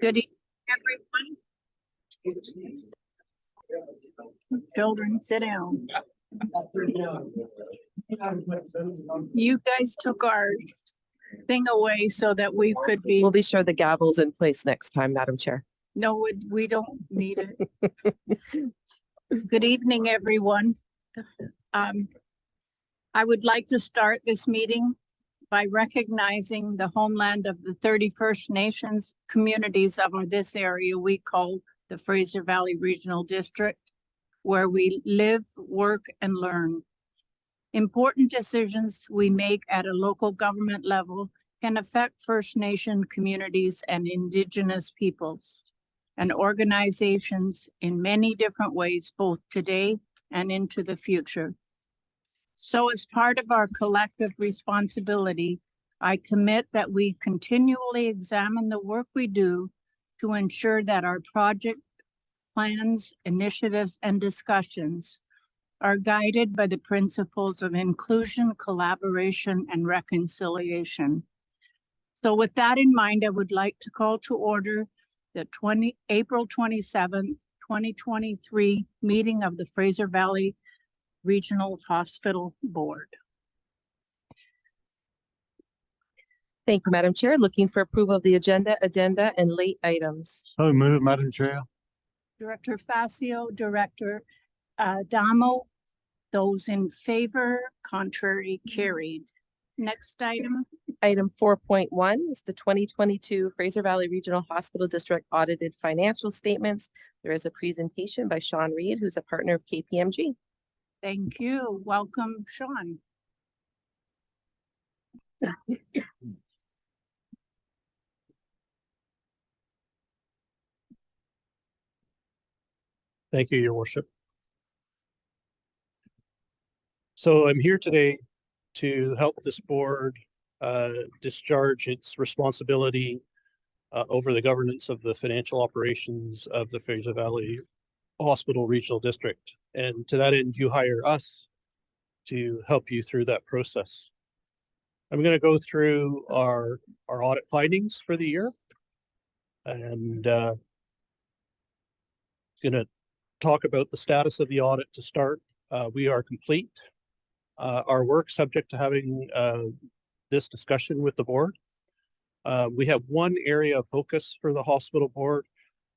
Good evening, everyone. Children, sit down. You guys took our thing away so that we could be. We'll be sure the gavel's in place next time, Madam Chair. No, we don't need it. Good evening, everyone. I would like to start this meeting by recognizing the homeland of the 31st Nations communities of this area we call the Fraser Valley Regional District, where we live, work, and learn. Important decisions we make at a local government level can affect First Nation communities and Indigenous peoples and organizations in many different ways, both today and into the future. So as part of our collective responsibility, I commit that we continually examine the work we do to ensure that our project plans, initiatives, and discussions are guided by the principles of inclusion, collaboration, and reconciliation. So with that in mind, I would like to call to order the April 27th, 2023 meeting of the Fraser Valley Regional Hospital Board. Thank you, Madam Chair. Looking for approval of the agenda, and late items. So move, Madam Chair. Director Facio, Director Damo. Those in favor, contrary, carried. Next item. Item 4.1 is the 2022 Fraser Valley Regional Hospital District audited financial statements. There is a presentation by Sean Reed, who's a partner of KPMG. Thank you. Welcome, Sean. Thank you, Your Worship. So I'm here today to help this board discharge its responsibility over the governance of the financial operations of the Fraser Valley Hospital Regional District. And to that end, you hire us to help you through that process. I'm going to go through our audit findings for the year and going to talk about the status of the audit to start. We are complete. Our work subject to having this discussion with the board. We have one area of focus for the hospital board,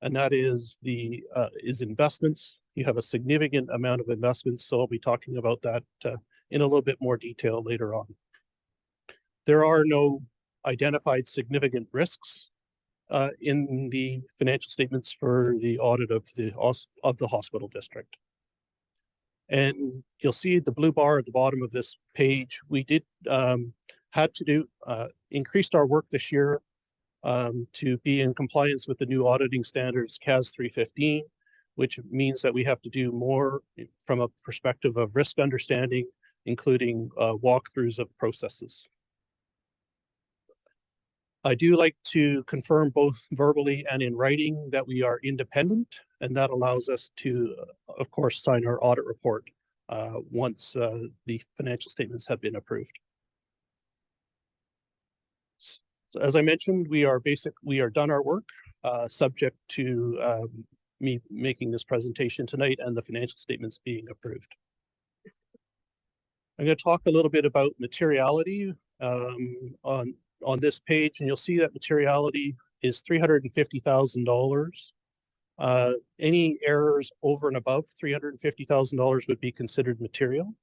and that is investments. You have a significant amount of investments, so I'll be talking about that in a little bit more detail later on. There are no identified significant risks in the financial statements for the audit of the hospital district. And you'll see the blue bar at the bottom of this page. We did increased our work this year to be in compliance with the new auditing standards CAS 315, which means that we have to do more from a perspective of risk understanding, including walkthroughs of processes. I do like to confirm both verbally and in writing that we are independent, and that allows us to, of course, sign our audit report once the financial statements have been approved. So as I mentioned, we are done our work, subject to me making this presentation tonight and the financial statements being approved. I'm going to talk a little bit about materiality on this page, and you'll see that materiality is $350,000. Any errors over and above $350,000 would be considered material.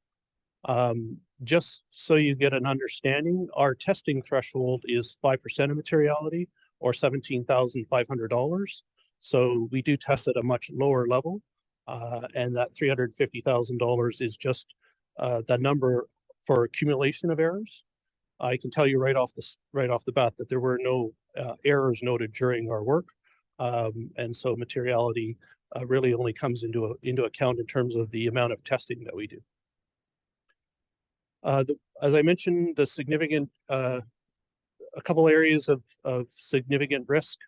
Just so you get an understanding, our testing threshold is 5% of materiality, or $17,500. So we do test at a much lower level, and that $350,000 is just the number for accumulation of errors. I can tell you right off the bat that there were no errors noted during our work, and so materiality really only comes into account in terms of the amount of testing that we do. As I mentioned, the significant a couple areas of significant risk.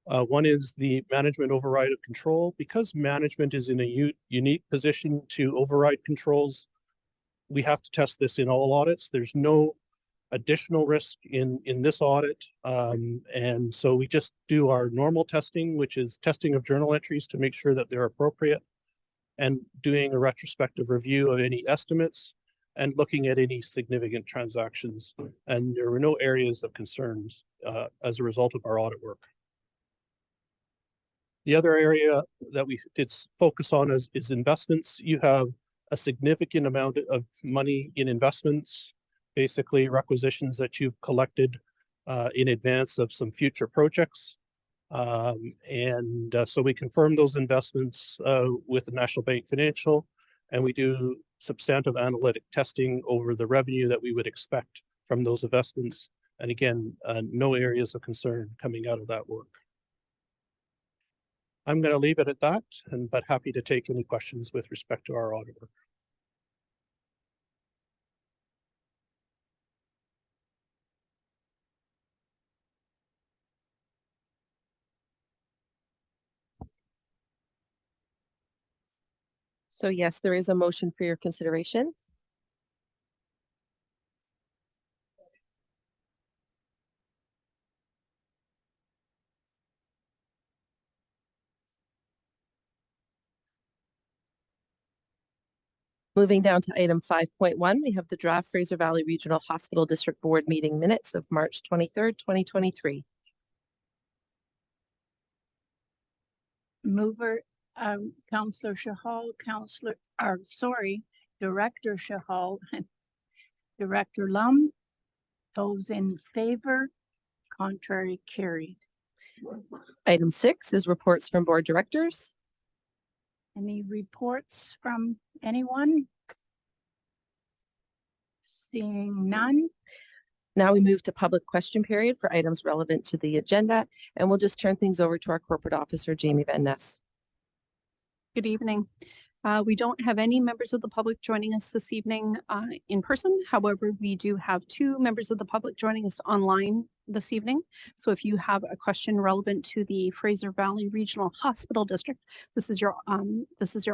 One is the management override of control. Because management is in a unique position to override controls, we have to test this in all audits. There's no additional risk in this audit. And so we just do our normal testing, which is testing of journal entries to make sure that they're appropriate, and doing a retrospective review of any estimates and looking at any significant transactions. And there were no areas of concerns as a result of our audit work. The other area that we did focus on is investments. You have a significant amount of money in investments, basically requisitions that you've collected in advance of some future projects. So we confirm those investments with the National Bank Financial, and we do substantive analytic testing over the revenue that we would expect from those investments. And again, no areas of concern coming out of that work. I'm going to leave it at that, but happy to take any questions with respect to our audit work. So yes, there is a motion for your consideration. Moving down to item 5.1, we have the draft Fraser Valley Regional Hospital District Board meeting minutes of March 23rd, 2023. Mover, Councillor Shahal, Director Shahal, and Director Lum. Those in favor, contrary, carried. Item 6 is reports from board directors. Any reports from anyone? Seeing none. Now we move to public question period for items relevant to the agenda, and we'll just turn things over to our corporate officer, Jamie Van Ness. Good evening. We don't have any members of the public joining us this evening in person. However, we do have 2 members of the public joining us online this evening. So if you have a question relevant to the Fraser Valley Regional Hospital District, this is your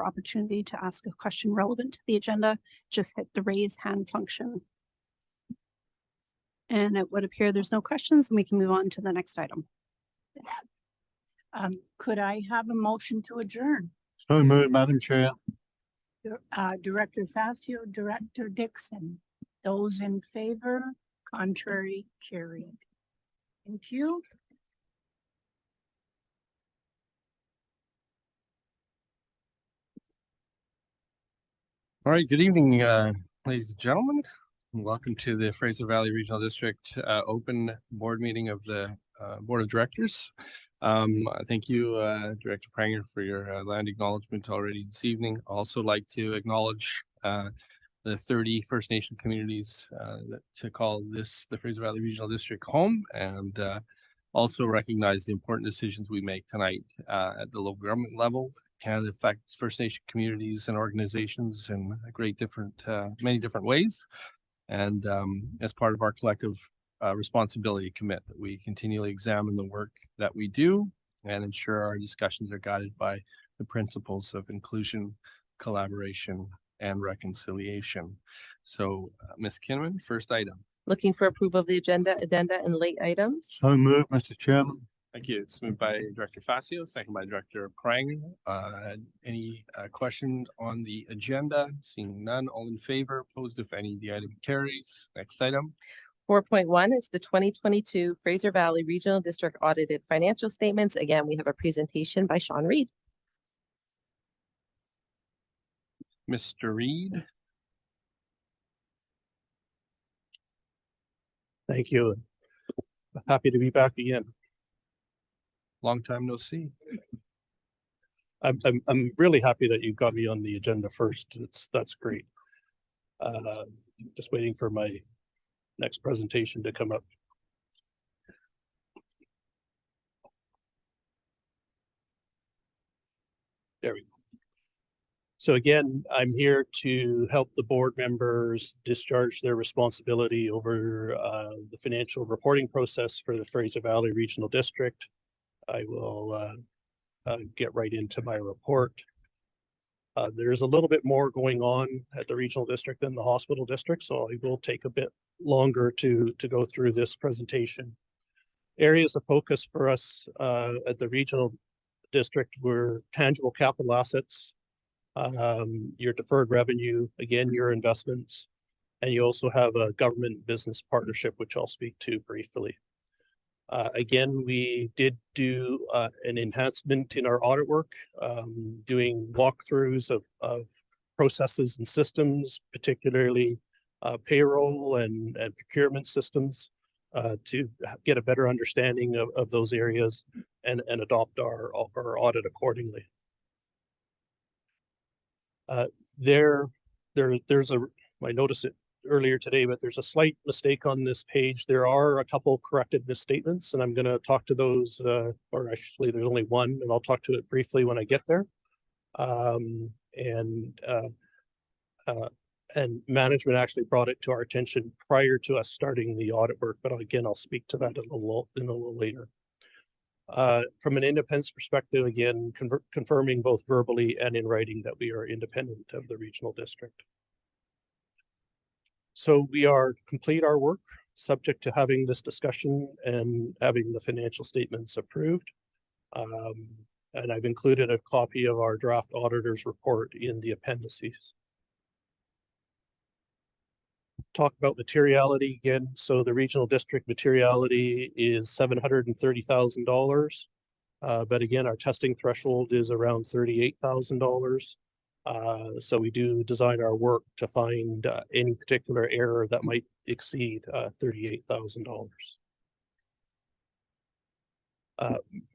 opportunity to ask a question relevant to the agenda. Just hit the raise hand function. And it would appear there's no questions, and we can move on to the next item. Could I have a motion to adjourn? So moved, Madam Chair. Director Facio, Director Dixon. Those in favor, contrary, carried. Thank you. All right, good evening, ladies and gentlemen. Welcome to the Fraser Valley Regional District open board meeting of the Board of Directors. Thank you, Director Pranger, for your land acknowledgement already this evening. I'd also like to acknowledge the 30 First Nation communities to call this the Fraser Valley Regional District home, and also recognize the important decisions we make tonight at the local government level can affect First Nation communities and organizations in many different ways. And as part of our collective responsibility commit that we continually examine the work that we do and ensure our discussions are guided by the principles of inclusion, collaboration, and reconciliation. So, Ms. Kinman, first item. Looking for approval of the agenda, addenda, and late items. So moved, Mr. Chairman. Thank you. It's moved by Director Facio, second by Director Pranger. Any questions on the agenda? Seeing none, all in favor, opposed if any, the item carries. Next item. 4.1 is the 2022 Fraser Valley Regional District audited financial statements. Again, we have a presentation by Sean Reed. Mr. Reed. Thank you. Happy to be back again. Long time no see. I'm really happy that you got me on the agenda first. That's great. Just waiting for my next presentation to come up. There we go. So again, I'm here to help the board members discharge their responsibility over the financial reporting process for the Fraser Valley Regional District. I will get right into my report. There's a little bit more going on at the regional district than the hospital district, so I will take a bit longer to go through this presentation. Areas of focus for us at the regional district were tangible capital assets, your deferred revenue, again, your investments, and you also have a government business partnership, which I'll speak to briefly. Again, we did do an enhancement in our audit work, doing walkthroughs of processes and systems, particularly payroll and procurement systems, to get a better understanding of those areas and adopt our audit accordingly. There's I noticed it earlier today, but there's a slight mistake on this page. There are a couple corrected misstatements, and I'm going to talk to those, or actually there's only one, and I'll talk to it briefly when I get there. And management actually brought it to our attention prior to us starting the audit work, but again, I'll speak to that in a little later. From an independence perspective, again, confirming both verbally and in writing that we are independent of the regional district. So we are complete our work, subject to having this discussion and having the financial statements approved. And I've included a copy of our draft auditor's report in the appendices. Talk about materiality again. So the regional district materiality is $730,000. But again, our testing threshold is around $38,000. So we do design our work to find any particular error that might exceed $38,000.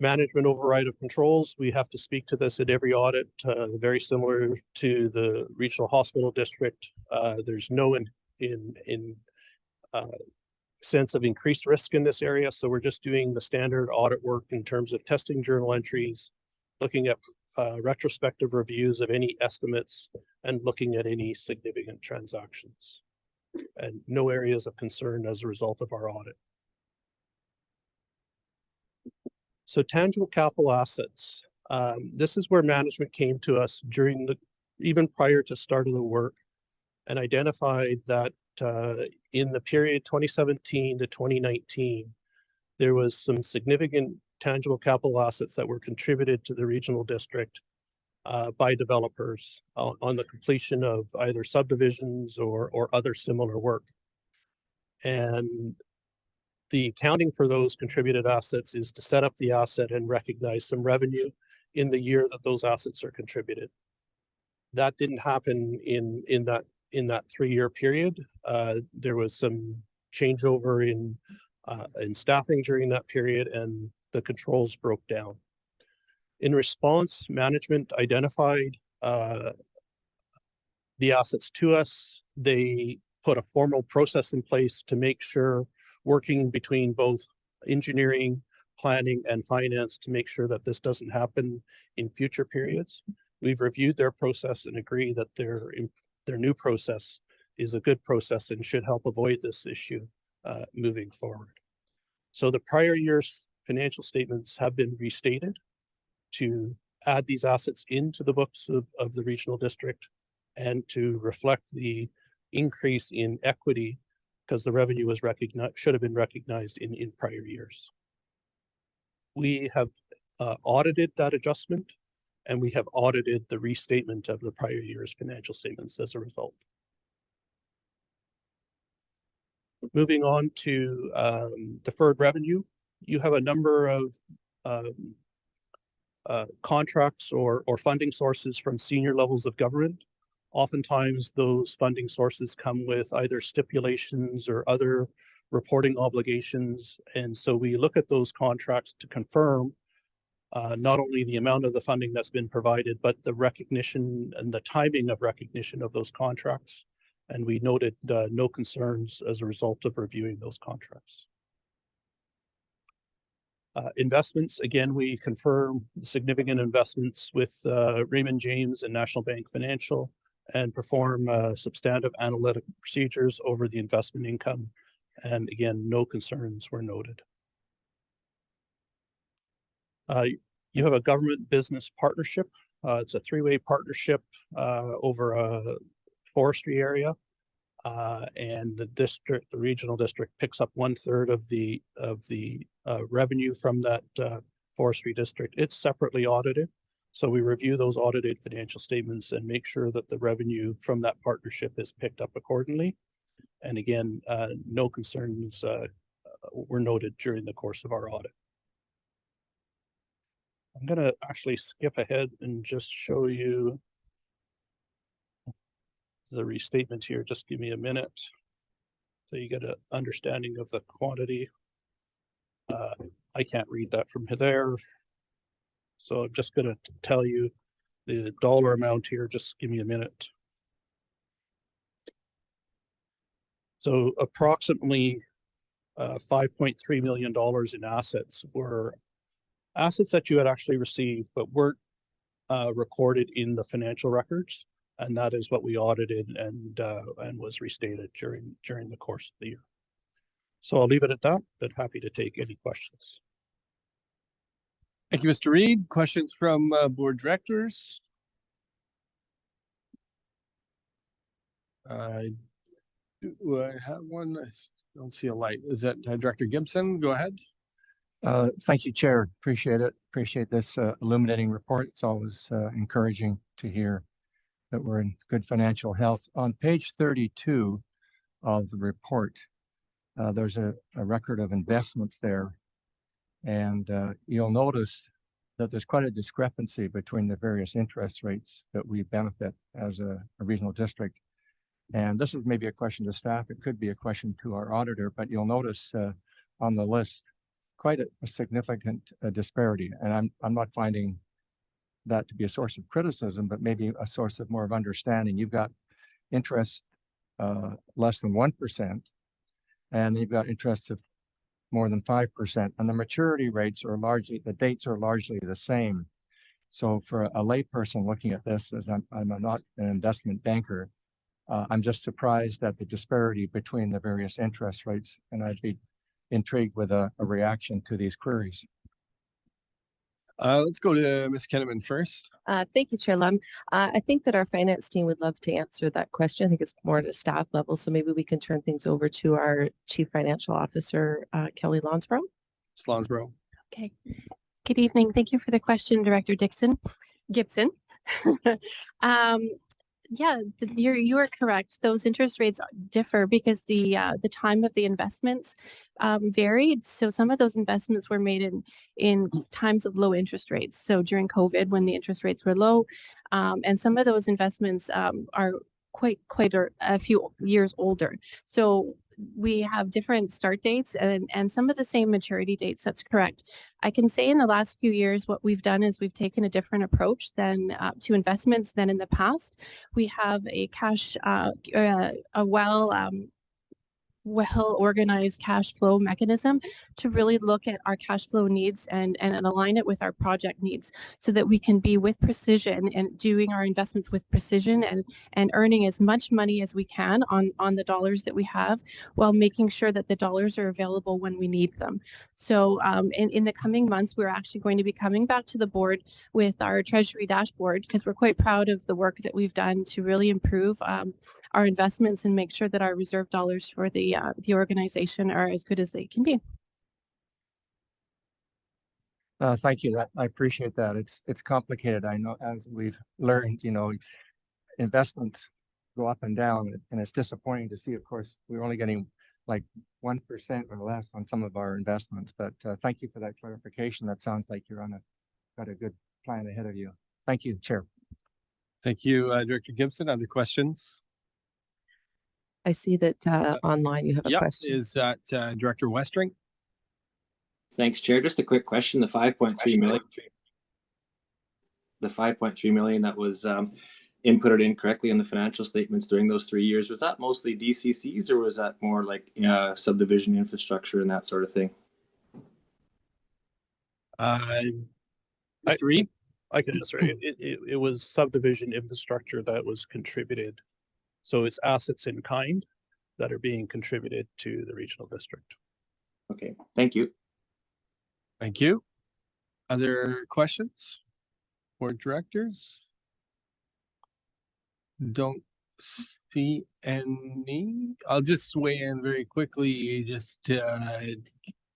Management override of controls. We have to speak to this at every audit, very similar to the regional hospital district. There's no sense of increased risk in this area. So we're just doing the standard audit work in terms of testing journal entries, looking at retrospective reviews of any estimates, and looking at any significant transactions. And no areas of concern as a result of our audit. So tangible capital assets. This is where management came to us even prior to start of the work, and identified that in the period 2017 to 2019, there was some significant tangible capital assets that were contributed to the regional district by developers on the completion of either subdivisions or other similar work. And the accounting for those contributed assets is to set up the asset and recognize some revenue in the year that those assets are contributed. That didn't happen in that 3-year period. There was some changeover in staffing during that period, and the controls broke down. In response, management identified the assets to us. They put a formal process in place to make sure, working between both engineering, planning, and finance, to make sure that this doesn't happen in future periods. We've reviewed their process and agree that their new process is a good process and should help avoid this issue moving forward. So the prior year's financial statements have been restated to add these assets into the books of the regional district and to reflect the increase in equity, because the revenue was should have been recognized in prior years. We have audited that adjustment, and we have audited the restatement of the prior year's financial statements as a result. Moving on to deferred revenue, you have a number of contracts or funding sources from senior levels of government. Oftentimes those funding sources come with either stipulations or other reporting obligations. And so we look at those contracts to confirm not only the amount of the funding that's been provided, but the recognition and the timing of recognition of those contracts. And we noted no concerns as a result of reviewing those contracts. Investments, again, we confirm significant investments with Raymond James and National Bank Financial, and perform substantive analytic procedures over the investment income. And again, no concerns were noted. You have a government business partnership. It's a 3-way partnership over a forestry area. And the regional district picks up 1/3 of the revenue from that forestry district. It's separately audited. So we review those audited financial statements and make sure that the revenue from that partnership is picked up accordingly. And again, no concerns were noted during the course of our audit. I'm gonna actually skip ahead and just show you the restatement here. Just give me a minute. So you get an understanding of the quantity. I can't read that from there. So I'm just gonna tell you the dollar amount here. Just give me a minute. So approximately $5.3 million in assets were assets that you had actually received, but weren't recorded in the financial records. And that is what we audited and was restated during the course of the year. So I'll leave it at that, but happy to take any questions. Thank you, Mr. Reid. Questions from board directors? Do I have one? I don't see a light. Is that Director Gibson? Go ahead. Thank you, Chair. Appreciate it. Appreciate this illuminating report. It's always encouraging to hear that we're in good financial health. On page 32 of the report, there's a record of investments there. And you'll notice that there's quite a discrepancy between the various interest rates that we benefit as a regional district. And this is maybe a question to staff. It could be a question to our auditor, but you'll notice on the list quite a significant disparity. And I'm not finding that to be a source of criticism, but maybe a source of more of understanding. You've got interest less than 1%, and you've got interest of more than 5%. And the maturity rates are largely, the dates are largely the same. So for a layperson looking at this, as I'm not an investment banker, I'm just surprised at the disparity between the various interest rates, and I'd be intrigued with a reaction to these queries. Let's go to Ms. Kenneman first. Thank you, Chair Lum. I think that our finance team would love to answer that question. I think it's more at a staff level, so maybe we can turn things over to our Chief Financial Officer, Kelly Lonsborough. Ms. Lonsborough. Okay. Good evening. Thank you for the question, Director Gibson. Yeah, you are correct. Those interest rates differ because the time of the investments varied. So some of those investments were made in times of low interest rates. So during COVID, when the interest rates were low, and some of those investments are quite a few years older. So we have different start dates and some of the same maturity dates. That's correct. I can say in the last few years, what we've done is we've taken a different approach than to investments than in the past. We have a cash, well-organized cash flow mechanism to really look at our cash flow needs and align it with our project needs so that we can be with precision and doing our investments with precision and earning as much money as we can on the dollars that we have while making sure that the dollars are available when we need them. So in the coming months, we're actually going to be coming back to the board with our treasury dashboard because we're quite proud of the work that we've done to really improve our investments and make sure that our reserve dollars for the organization are as good as they can be. Thank you. I appreciate that. It's complicated. I know, as we've learned, investments go up and down, and it's disappointing to see. Of course, we're only getting like 1% or less on some of our investments. But thank you for that clarification. That sounds like you're got a good plan ahead of you. Thank you, Chair. Thank you, Director Gibson. Other questions? I see that online you have a question. Is that Director Westring? Thanks, Chair. Just a quick question. The 5.3 million. The 5.3 million that was inputted incorrectly in the financial statements during those 3 years, was that mostly DCCs or was that more like subdivision infrastructure and that sort of thing? Mr. Reid? I can answer it. It was subdivision infrastructure that was contributed. So it's assets in kind that are being contributed to the regional district. Okay, thank you. Thank you. Other questions? Board directors? Don't see any. I'll just weigh in very quickly, just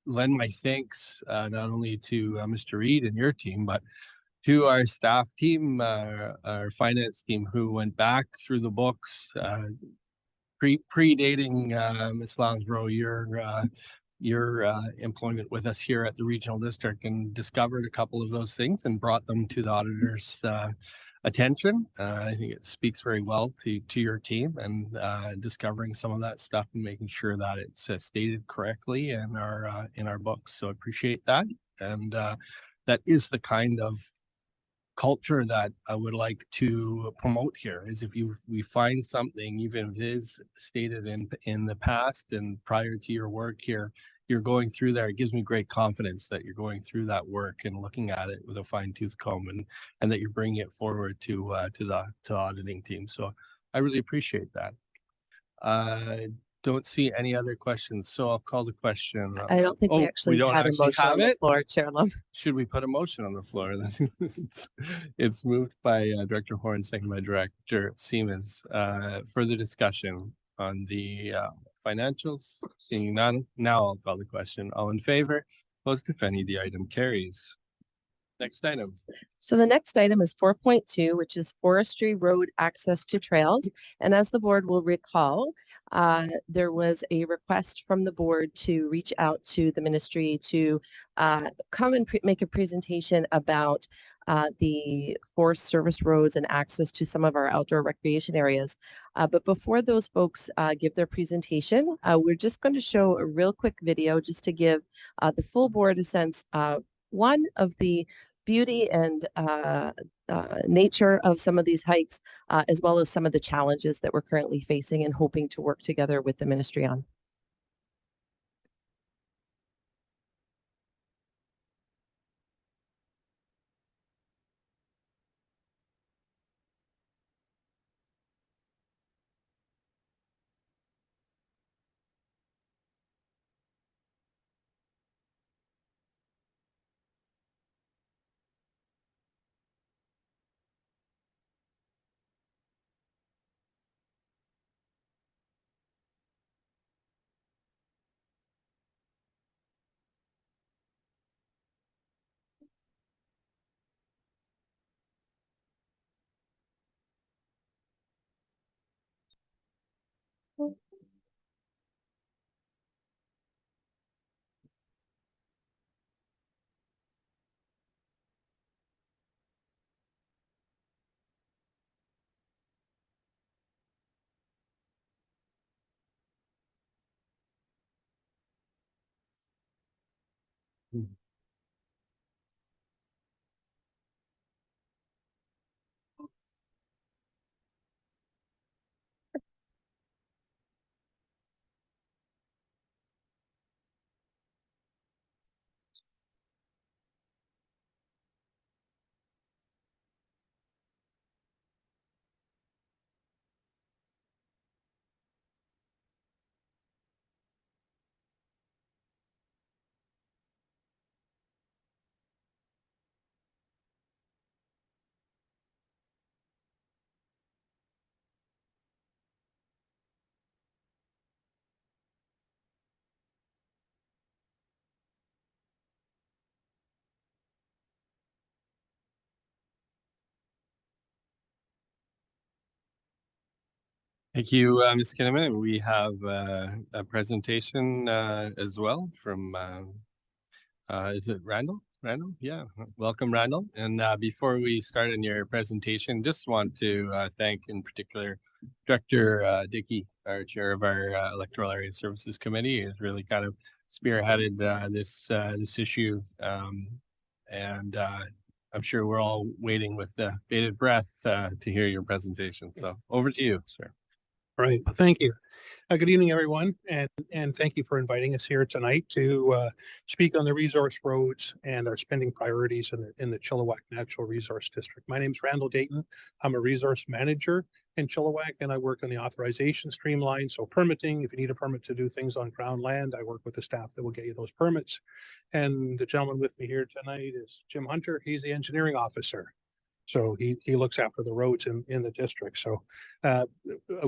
lend my thanks not only to Mr. Reed and your team, but to our staff team, our finance team, who went back through the books, predating Ms. Lounsborough, your employment with us here at the regional district, and discovered a couple of those things and brought them to the auditor's attention. I think it speaks very well to your team, and discovering some of that stuff and making sure that it's stated correctly in our books. So I appreciate that, and that is the kind of culture that I would like to promote here. Is if we find something, even if it is stated in the past and prior to your work here, you're going through there. It gives me great confidence that you're going through that work and looking at it with a fine tooth comb, and that you're bringing it forward to the auditing team. So I really appreciate that. Don't see any other questions, so I'll call the question. I don't think Oh, we we actually don't had a actually motion on have the it? floor, Chair Lum. Should we put a motion on the floor? It's moved by Director Horn, second by Director Siemens. Further discussion on the financials? Seeing none, now I'll call the question. All in favor? Opposed, if any, the item carries. Next item. So the next item is 4.2, which is forestry road access to trails. And as the board will recall, there was a request from the board to reach out to the ministry to come and make a presentation about the forest service roads and access to some of our outdoor recreation areas. But before those folks give their presentation, we're just going to show a real quick video just to give the full board a sense, one of the beauty and nature of some of these hikes, as well as some of the challenges that we're currently facing and hoping to work together with the ministry on. Thank you, Ms. Kinnaman. We have a presentation as well from, is it Randall? Randall? Yeah, welcome, Randall. And before we start on your presentation, just want to thank in particular Director Dickey, our chair of our Electoral Area Services Committee, has really kind of spearheaded this issue. And I'm sure we're all waiting with bated breath to hear your presentation. So over to you, sir. All right, thank you. Good evening, everyone, and thank you for inviting us here tonight to speak on the resource roads and our spending priorities in the Chilliwack Natural Resource District. My name is Randall Dayton. I'm a resource manager in Chilliwack, and I work on the authorization streamline. So permitting, if you need a permit to do things on crown land, I work with the staff that will get you those permits. And the gentleman with me here tonight is Jim Hunter. He's the engineering officer. So he looks after the roads in the district. So a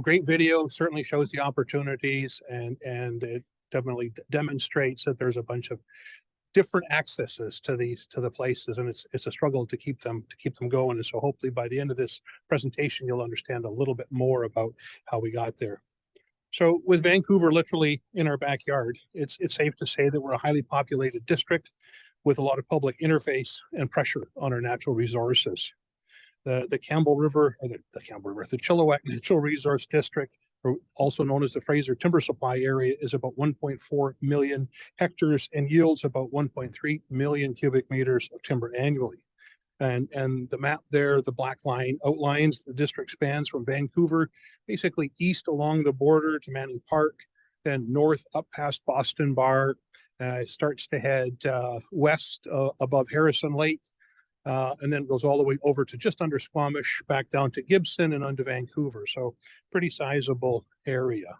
great video, certainly shows the opportunities, and it definitely demonstrates that there's a bunch of different accesses to the places, and it's a struggle to keep them going. And so hopefully by the end of this presentation, you'll understand a little bit more about how we got there. So with Vancouver literally in our backyard, it's safe to say that we're a highly populated district with a lot of public interface and pressure on our natural resources. The Campbell River, or the Chilliwack Natural Resource District, or also known as the Fraser Timber Supply Area, is about 1.4 million hectares and yields about 1.3 million cubic meters of timber annually. And the map there, the black line outlines the district spans from Vancouver, basically east along the border to Manning Park, then north up past Boston Bar, starts to head west above Harrison Lake, and then goes all the way over to just under Squamish, back down to Gibson and onto Vancouver. So pretty sizable area.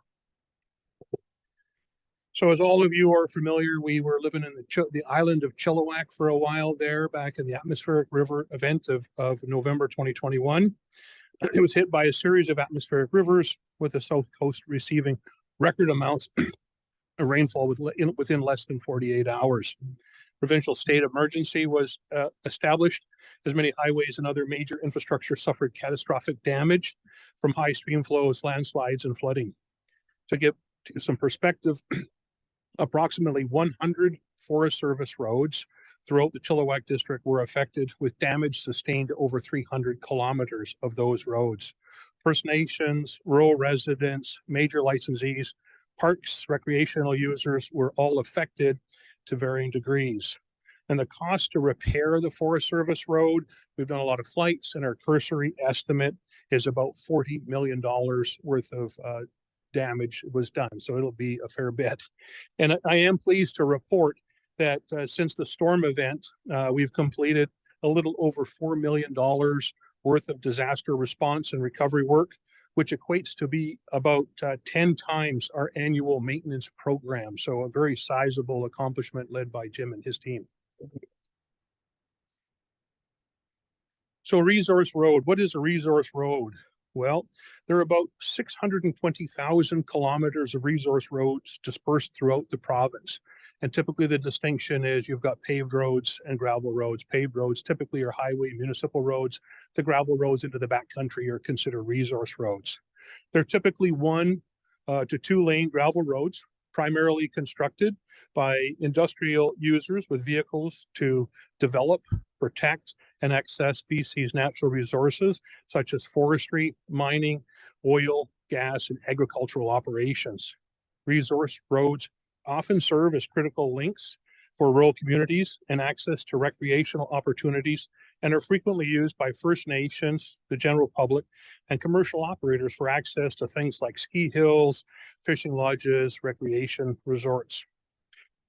So as all of you are familiar, we were living in the island of Chilliwack for a while there, back in the atmospheric river event of November 2021. It was hit by a series of atmospheric rivers, with the south coast receiving record amounts of rainfall within less than 48 hours. Provincial state of emergency was established, as many highways and other major infrastructure suffered catastrophic damage from high stream flows, landslides, and flooding. To give some perspective, approximately 100 Forest Service roads throughout the Chilliwack district were affected, with damage sustained to over 300 kilometers of those roads. First Nations, rural residents, major licensees, parks, recreational users were all affected to varying degrees. And the cost to repair the Forest Service road, we've done a lot of flights, and our cursory estimate is about $40 million worth of damage was done. So it'll be a fair bit. And I am pleased to report that since the storm event, we've completed a little over $4 million worth of disaster response and recovery work, which equates to be about 10 times our annual maintenance program. So a very sizable accomplishment led by Jim and his team. So resource road, what is a resource road? Well, there are about 620,000 kilometers of resource roads dispersed throughout the province. And typically the distinction is you've got paved roads and gravel roads. Paved roads typically are highway municipal roads. The gravel roads into the backcountry are considered resource roads. They're typically 1 to 2 lane gravel roads, primarily constructed by industrial users with vehicles to develop, protect, and access BC's natural resources, such as forestry, mining, oil, gas, and agricultural operations. Resource roads often serve as critical links for rural communities and access to recreational opportunities, and are frequently used by First Nations, the general public, and commercial operators for access to things like ski hills, fishing lodges, recreation resorts.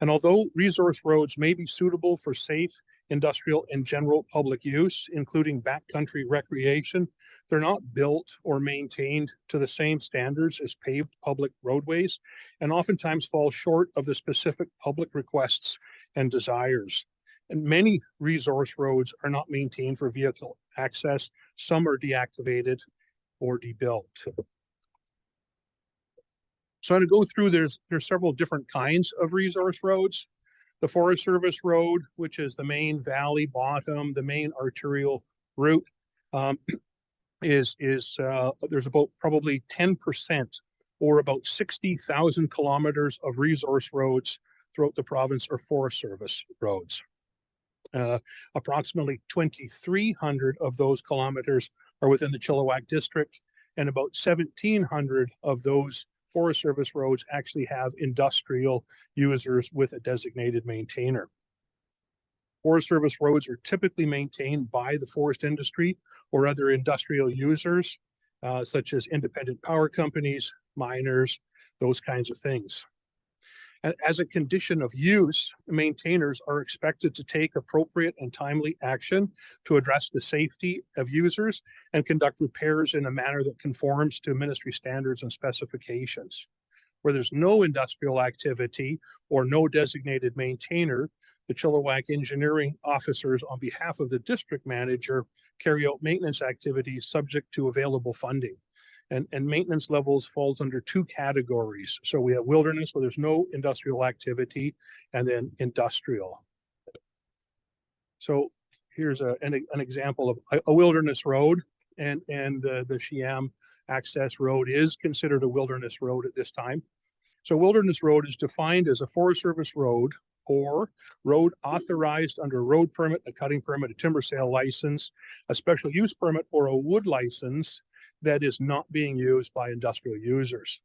And although resource roads may be suitable for safe industrial and general public use, including backcountry recreation, they're not built or maintained to the same standards as paved public roadways, and oftentimes fall short of the specific public requests and desires. And many resource roads are not maintained for vehicle access. Some are deactivated or debuilt. So to go through, there's several different kinds of resource roads. The Forest Service Road, which is the main valley bottom, the main arterial route, there's about probably 10% or about 60,000 kilometers of resource roads throughout the province are Forest Service roads. Approximately 2,300 of those kilometers are within the Chilliwack district, and about 1,700 of those Forest Service roads actually have industrial users with a designated maintainer. Forest Service roads are typically maintained by the forest industry or other industrial users, such as independent power companies, miners, those kinds of things. And as a condition of use, maintainers are expected to take appropriate and timely action to address the safety of users and conduct repairs in a manner that conforms to ministry standards and specifications. Where there's no industrial activity or no designated maintainer, the Chilliwack engineering officers on behalf of the district manager carry out maintenance activities subject to available funding. And maintenance levels falls under two categories. So we have wilderness where there's no industrial activity, and then industrial. So here's an example of a wilderness road, and the Shiam access road is considered a wilderness road at this time. So wilderness road is defined as a Forest Service road or road authorized under a road permit, a cutting permit, a timber sale license, a special use permit, or a wood license that is not being used by industrial users.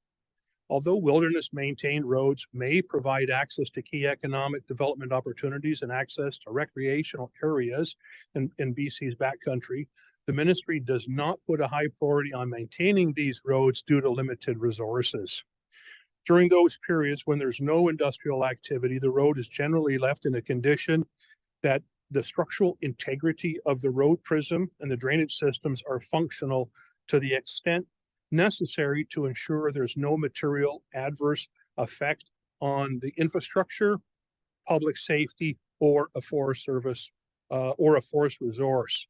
Although wilderness maintained roads may provide access to key economic development opportunities and access to recreational areas in BC's backcountry, the ministry does not put a high priority on maintaining these roads due to limited resources. During those periods when there's no industrial activity, the road is generally left in a condition that the structural integrity of the road prism and the drainage systems are functional to the extent necessary to ensure there's no material adverse effect on the infrastructure, public safety, or a forest service or a forest resource.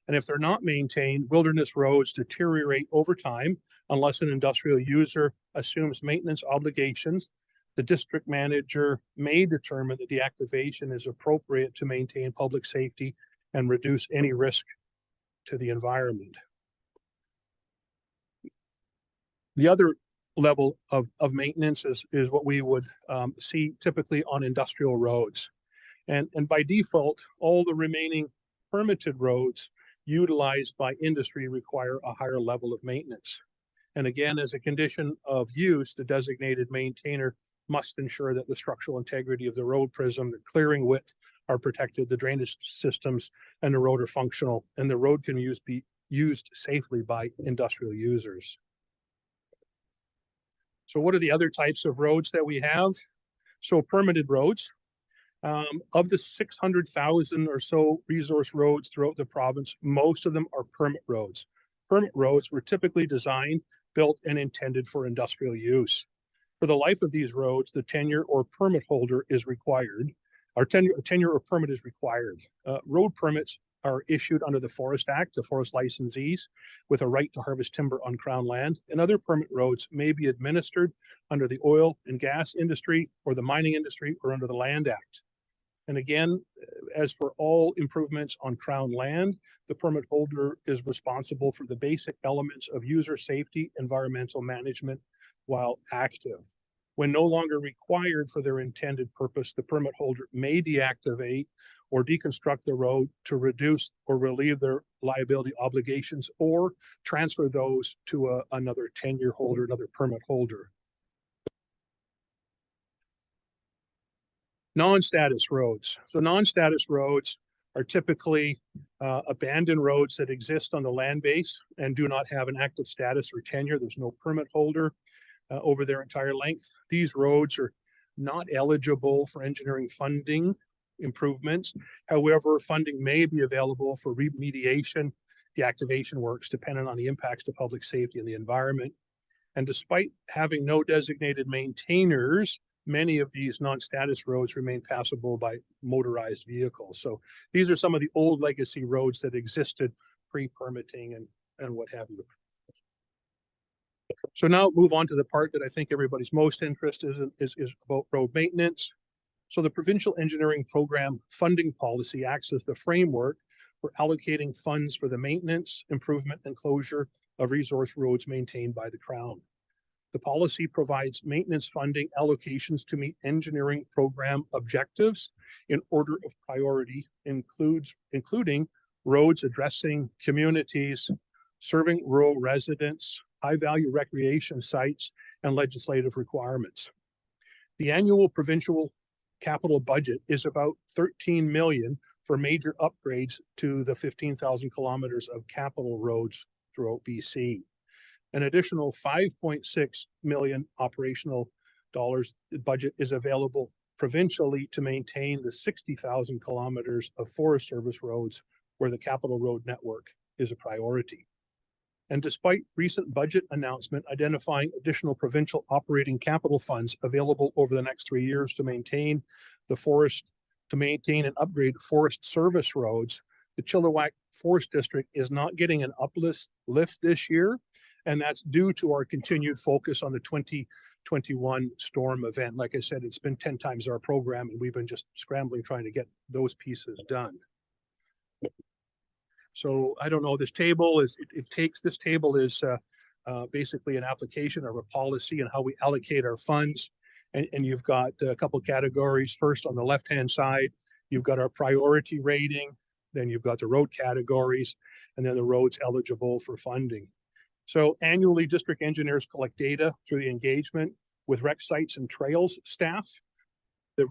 And if they're not maintained, wilderness roads deteriorate over time unless an industrial user assumes maintenance obligations. The district manager may determine that the activation is appropriate to maintain public safety and reduce any risk to the environment. The other level of maintenance is what we would see typically on industrial roads. And by default, all the remaining permitted roads utilized by industry require a higher level of maintenance. And again, as a condition of use, the designated maintainer must ensure that the structural integrity of the road prism, the clearing width are protected, the drainage systems and the road are functional, and the road can be used safely by industrial users. So what are the other types of roads that we have? So permitted roads. Of the 600,000 or so resource roads throughout the province, most of them are permit roads. Permit roads were typically designed, built, and intended for industrial use. For the life of these roads, the tenure or permit holder is required. Tenure or permit is required. Road permits are issued under the Forest Act to forest licensees with a right to harvest timber on Crown land, and other permit roads may be administered under the oil and gas industry or the mining industry or under the Land Act. And again, as for all improvements on Crown land, the permit holder is responsible for the basic elements of user safety, environmental management while active. When no longer required for their intended purpose, the permit holder may deactivate or deconstruct the road to reduce or relieve their liability obligations or transfer those to another tenure holder, another permit holder. Non-status roads. So non-status roads are typically abandoned roads that exist on the land base and do not have an active status or tenure. There's no permit holder over their entire length. These roads are not eligible for engineering funding improvements. However, funding may be available for remediation, deactivation works, depending on the impacts to public safety and the environment. And despite having no designated maintainers, many of these non-status roads remain passable by motorized vehicles. So these are some of the old legacy roads that existed pre-permitting and what have you. So now move on to the part that I think everybody's most interested in is about road maintenance. So the provincial engineering program funding policy acts as the framework for allocating funds for the maintenance, improvement, and closure of resource roads maintained by the Crown. The policy provides maintenance funding allocations to meet engineering program objectives in order of priority, including roads addressing communities, serving rural residents, high-value recreation sites, and legislative requirements. The annual provincial capital budget is about 13 million for major upgrades to the 15,000 kilometers of capital roads throughout BC. An additional 5.6 million operational dollars budget is available provincially to maintain the 60,000 kilometers of Forest Service roads where the capital road network is a priority. And despite recent budget announcement identifying additional provincial operating capital funds available over the next 3 years to maintain and upgrade forest service roads, the Chilliwack Forest District is not getting an lift this year. And that's due to our continued focus on the 2021 storm event. Like I said, it's been 10 times our program, and we've been just scrambling trying to get those pieces done. So I don't know, this table is, this table is basically an application of a policy and how we allocate our funds. And you've got a couple categories. First, on the left-hand side, you've got our priority rating, then you've got the road categories, and then the roads eligible for funding. So annually, district engineers collect data through the engagement with rec sites and trails staff that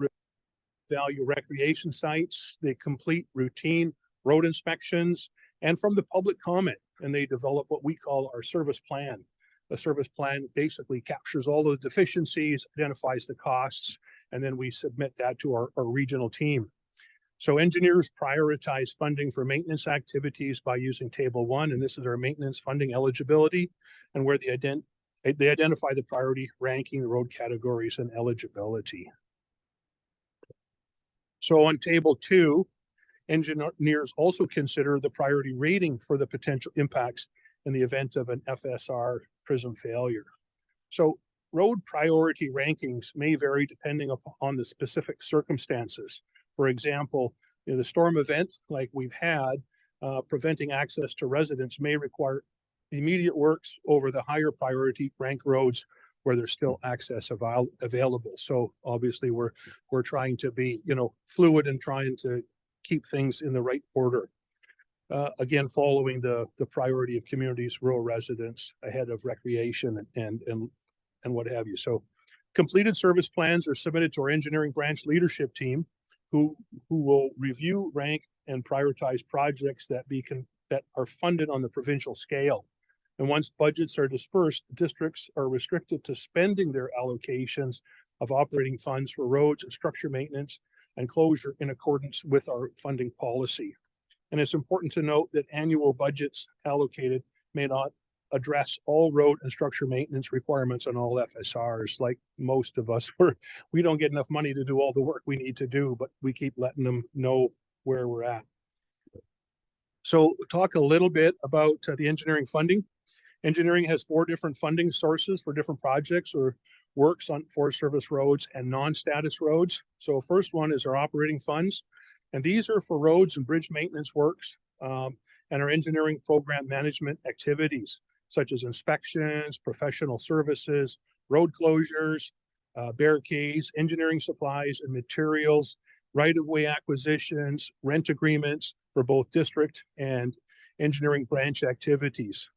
value recreation sites. They complete routine road inspections and from the public comment, and they develop what we call our service plan. The service plan basically captures all the deficiencies, identifies the costs, and then we submit that to our regional team. So engineers prioritize funding for maintenance activities by using Table 1, and this is our maintenance funding eligibility, and where they identify the priority ranking, the road categories, and eligibility. So on Table 2, engineers also consider the priority rating for the potential impacts in the event of an FSR prism failure. So road priority rankings may vary depending upon the specific circumstances. For example, in the storm event like we've had, preventing access to residents may require immediate works over the higher priority rank roads where there's still access available. So obviously we're trying to be, fluid and trying to keep things in the right order. Again, following the priority of communities, rural residents ahead of recreation and what have you. So completed service plans are submitted to our engineering branch leadership team, who will review, rank, and prioritize projects that are funded on the provincial scale. And once budgets are dispersed, districts are restricted to spending their allocations of operating funds for roads and structure maintenance and closure in accordance with our funding policy. And it's important to note that annual budgets allocated may not address all road and structure maintenance requirements on all FSRs. Like most of us, we don't get enough money to do all the work we need to do, but we keep letting them know where we're at. So talk a little bit about the engineering funding. Engineering has 4 different funding sources for different projects or works on Forest Service roads and non-status roads. So first one is our operating funds, and these are for roads and bridge maintenance works and our engineering program management activities, such as inspections, professional services, road closures, barricades, engineering supplies and materials, right-of-way acquisitions, rent agreements for both district and engineering branch activities.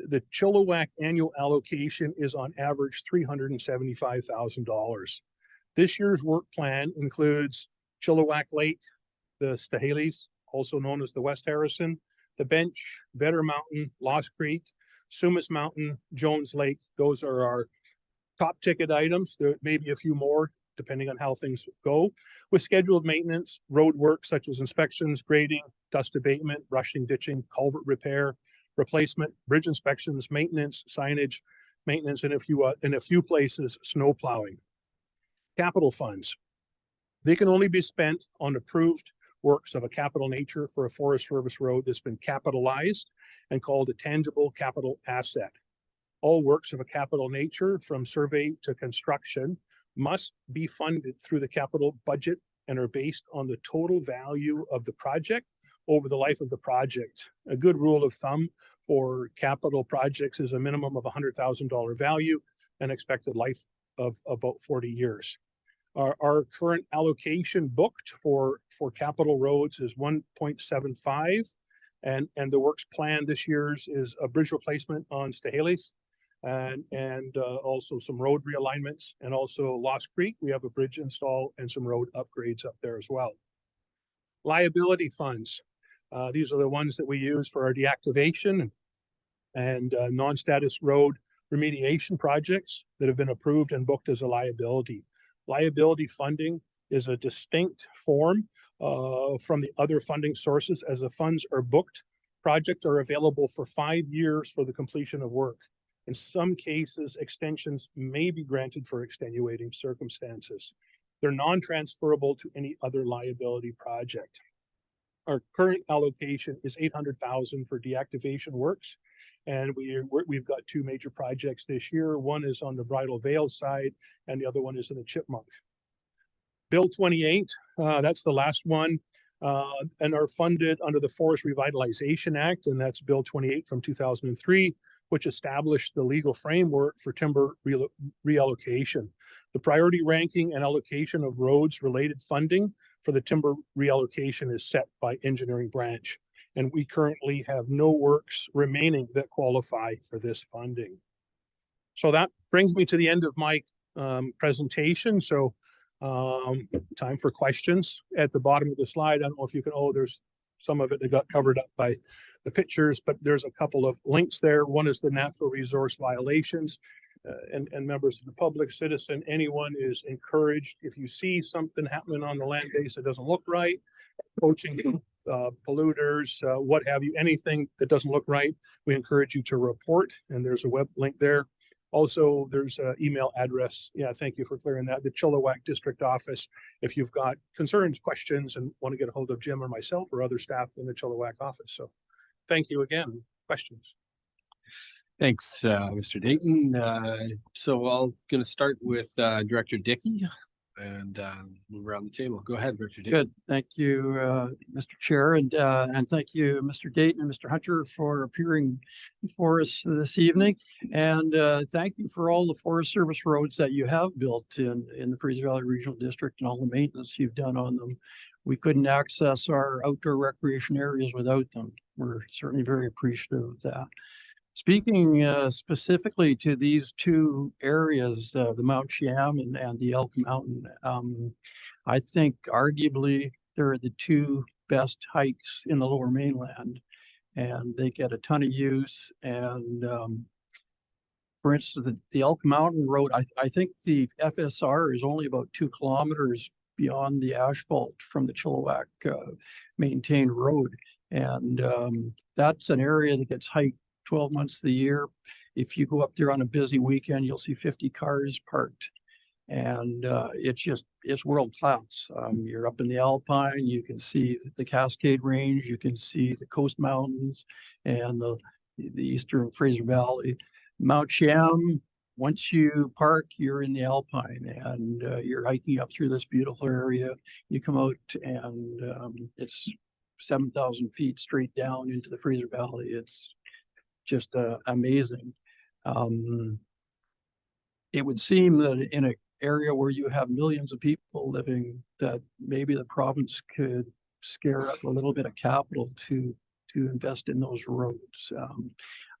The Chilliwack annual allocation is on average $375,000. This year's work plan includes Chilliwack Lake, the Stahelies, also known as the West Harrison, the Bench, Vetter Mountain, Lost Creek, Sumas Mountain, Jones Lake. Those are our top ticket items. There may be a few more depending on how things go, with scheduled maintenance, road work such as inspections, grading, dust abatement, brushing, ditching, culvert repair, replacement, bridge inspections, maintenance, signage, maintenance, and in a few places, snow plowing. Capital funds. They can only be spent on approved works of a capital nature for a Forest Service road that's been capitalized and called a tangible capital asset. All works of a capital nature, from survey to construction, must be funded through the capital budget and are based on the total value of the project over the life of the project. A good rule of thumb for capital projects is a minimum of $100,000 value and expected life of about 40 years. Our current allocation booked for capital roads is 1.75, and the works plan this year's is a bridge replacement on Stahelies and also some road realignments, and also Lost Creek. We have a bridge install and some road upgrades up there as well. Liability funds. These are the ones that we use for our deactivation and non-status road remediation projects that have been approved and booked as a liability. Liability funding is a distinct form from the other funding sources, as the funds are booked Projects are available for 5 years for the completion of work. In some cases, extensions may be granted for extenuating circumstances. They're non-transferable to any other liability project. Our current allocation is 800,000 for deactivation works. And we've got 2 major projects this year. One is on the Bridal Veil side and the other one is in the Chipmunk. Bill 28, that's the last one, and are funded under the Forest Revitalization Act, and that's Bill 28 from 2003, which established the legal framework for timber reallocation. The priority ranking and allocation of roads-related funding for the timber reallocation is set by engineering branch, and we currently have no works remaining that qualify for this funding. So that brings me to the end of my presentation. So time for questions at the bottom of the slide. I don't know if you can, there's some of it that got covered up by the pictures, but there's a couple of links there. One is the natural resource violations, and members of the public, citizen, anyone is encouraged. If you see something happening on the land base that doesn't look right, poaching, polluters, what have you, anything that doesn't look right, we encourage you to report, and there's a web link there. Also, there's an email address. Yeah, thank you for clearing that. The Chilliwack District Office. If you've got concerns, questions, and want to get a hold of Jim or myself or other staff in the Chilliwack office. So thank you again. Questions? Thanks, Mr. Dayton. So I'm going to start with Director Dickey and move around the table. Go ahead, Director Dickey. Good. Thank you, Mr. Chair, and thank you, Mr. Dayton and Mr. Hunter, for appearing before us this evening. And thank you for all the Forest Service roads that you have built in the Fraser Valley Regional District and all the maintenance you've done on them. We couldn't access our outdoor recreation areas without them. We're certainly very appreciative of that. Speaking specifically to these 2 areas, the Mount Shiam and the Elk Mountain, I think arguably they're the 2 best hikes in the Lower Mainland, and they get a ton of use. And for instance, the Elk Mountain Road, I think the FSR is only about 2 kilometers beyond the asphalt from the Chilliwack maintained road. And that's an area that gets hiked 12 months of the year. If you go up there on a busy weekend, you'll see 50 cars parked. And it's world class. You're up in the Alpine, you can see the Cascade Range, you can see the Coast Mountains and the Eastern Fraser Valley. Mount Shiam, once you park, you're in the Alpine and you're hiking up through this beautiful area. You come out and it's 7,000 feet straight down into the Fraser Valley. It's just amazing. It would seem that in an area where you have millions of people living, that maybe the province could scare up a little bit of capital to invest in those roads.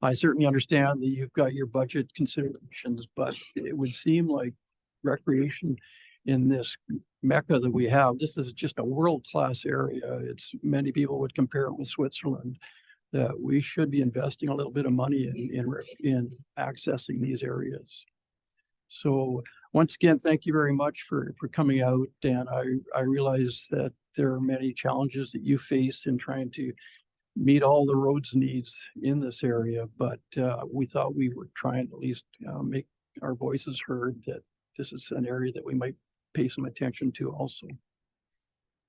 I certainly understand that you've got your budget considerations, but it would seem like recreation in this mecca that we have, this is just a world-class area. Many people would compare it with Switzerland. That we should be investing a little bit of money in accessing these areas. So once again, thank you very much for coming out. And I realize that there are many challenges that you face in trying to meet all the roads needs in this area, but we thought we were trying to at least make our voices heard, that this is an area that we might pay some attention to also.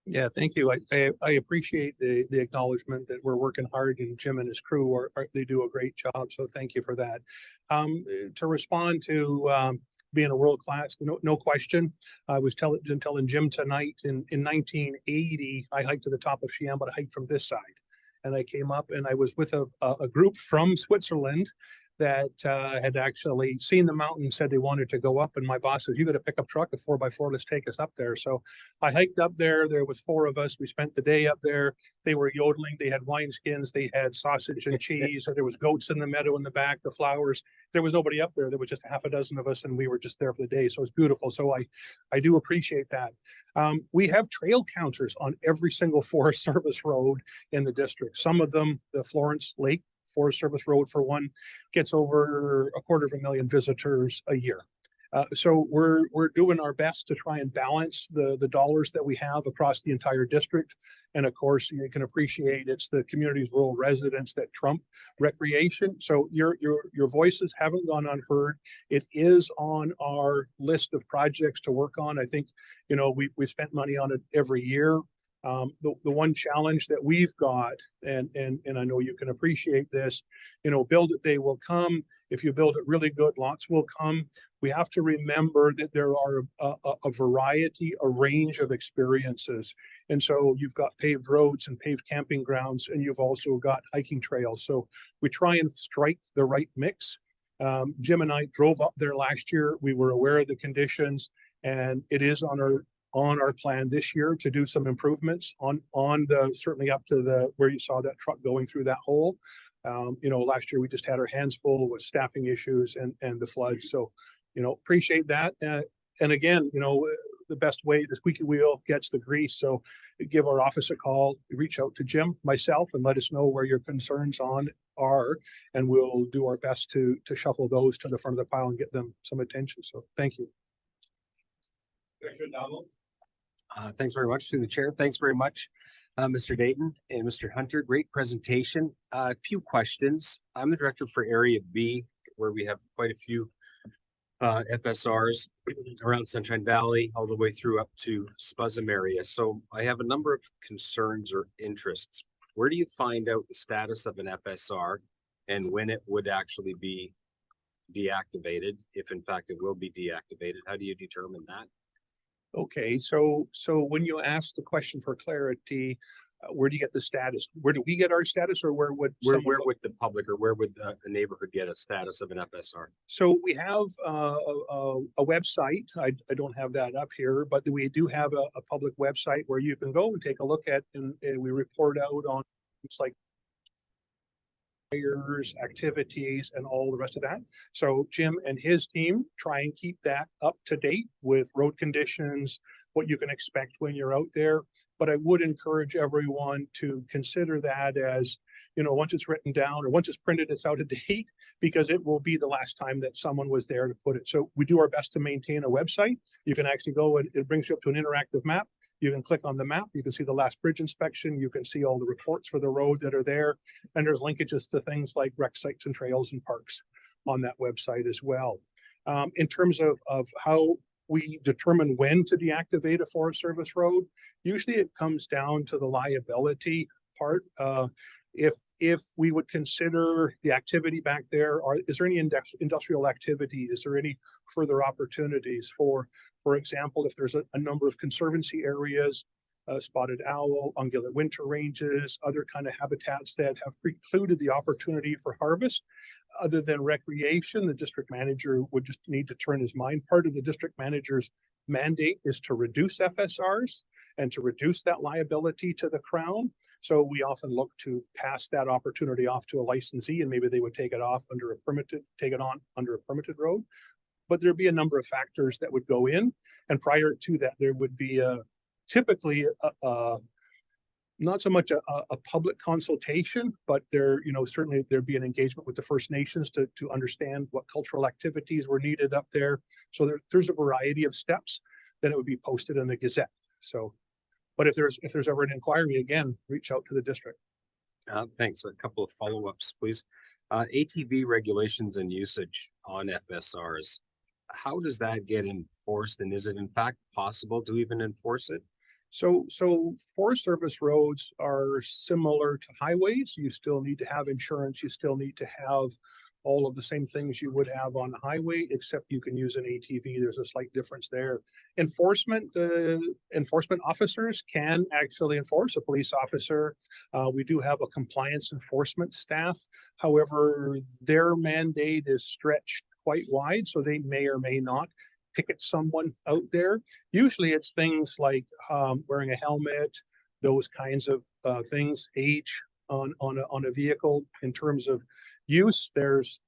Yeah, thank you. I appreciate the acknowledgement that we're working hard, and Jim and his crew they do a great job. So thank you for that. To respond to being a world class, no question. I was telling Jim tonight in 1980, I hiked to the top of Shiam, but I hiked from this side, and I came up and I was with a group from Switzerland that had actually seen the mountain, said they wanted to go up, and my boss said, "You got a pickup truck, a 4x4, let's take us up there." So I hiked up there. There was 4 of us. We spent the day up there. They were yodeling. They had wineskins. They had sausage and cheese. There was goats in the meadow in the back, the flowers. There was nobody up there. There was just a half a dozen of us, and we were just there for the day. So it's beautiful. So I do appreciate that. We have trail counters on every single Forest Service road in the district. Some of them, the Florence Lake Forest Service Road, for one, gets over 250,000 visitors a year. So we're doing our best to try and balance the dollars that we have across the entire district. And of course, you can appreciate it's the community's rural residents that trump recreation. So your voices haven't gone unheard. It is on our list of projects to work on. I think, you know, we spent money on it every year. The one challenge that we've got, and I know you can appreciate this, you know, build it, they will come. If you build it really good, lots will come. We have to remember that there are a variety, a range of experiences. And so you've got paved roads and paved camping grounds, and you've also got hiking trails. So we try and strike the right mix. Jim and I drove up there last year. We were aware of the conditions, and it is on our plan this year to do some improvements on the, certainly up to the, where you saw that truck going through that hole. You know, last year we just had our hands full with staffing issues and the floods. So, you know, appreciate that. And again, you know, the best way, the squeaky wheel gets the grease. So give our office a call, reach out to Jim, myself, and let us know where your concerns are, and we'll do our best to shuffle those to the front of the pile and get them some attention. So thank you. Thanks very much to the chair. Thanks very much, Mr. Dayton and Mr. Hunter. Great presentation. A few questions. I'm the director for Area B, where we have quite a few FSRs around Sunshine Valley, all the way through up to Spuzzum area. So I have a number of concerns or interests. Where do you find out the status of an FSR and when it would actually be deactivated, if in fact it will be deactivated? How do you determine that? Okay, so when you ask the question for clarity, where do you get the status? Where do we get our status, or where would Where someone go? would the public, or where would a neighborhood get a status of an FSR? So we have a website. I don't have that up here, but we do have a public website where you can go and take a look at, and we report out on things like activities and all the rest of that. So Jim and his team try and keep that up to date with road conditions, what you can expect when you're out there. But I would encourage everyone to consider that as, you know, once it's written down or once it's printed, it's out of date, because it will be the last time that someone was there to put it. So we do our best to maintain a website. You can actually go and it brings you up to an interactive map. You can click on the map, you can see the last bridge inspection, you can see all the reports for the road that are there, and there's linkages to things like rec sites and trails and parks on that website as well. In terms of how we determine when to deactivate a Forest Service road, usually it comes down to the liability part. If we would consider the activity back there, is there any industrial activity? Is there any further opportunities for example, if there's a number of conservancy areas, spotted owl, ungulate winter ranges, other kind of habitats that have precluded the opportunity for harvest, other than recreation, the district manager would just need to turn his mind. Part of the district manager's mandate is to reduce FSRs and to reduce that liability to the Crown. So we often look to pass that opportunity off to a licensee, and maybe they would take it on under a permitted road. But there'd be a number of factors that would go in. And prior to that, there would be typically not so much a public consultation, but certainly there'd be an engagement with the First Nations to understand what cultural activities were needed up there. So there's a variety of steps. Then it would be posted in the Gazette. So, but if there's ever an inquiry, again, reach out to the district. Thanks. A couple of follow-ups, please. ATV regulations and usage on FSRs. How does that get enforced, and is it in fact possible to even enforce it? So Forest Service roads are similar to highways. You still need to have insurance. You still need to have all of the same things you would have on a highway, except you can use an ATV. There's a slight difference there. Enforcement officers can actually enforce. A police officer. We do have a compliance enforcement staff. However, their mandate is stretched quite wide, so they may or may not picket someone out there. Usually it's things like wearing a helmet, those kinds of things, age on a vehicle. In terms of use, there's,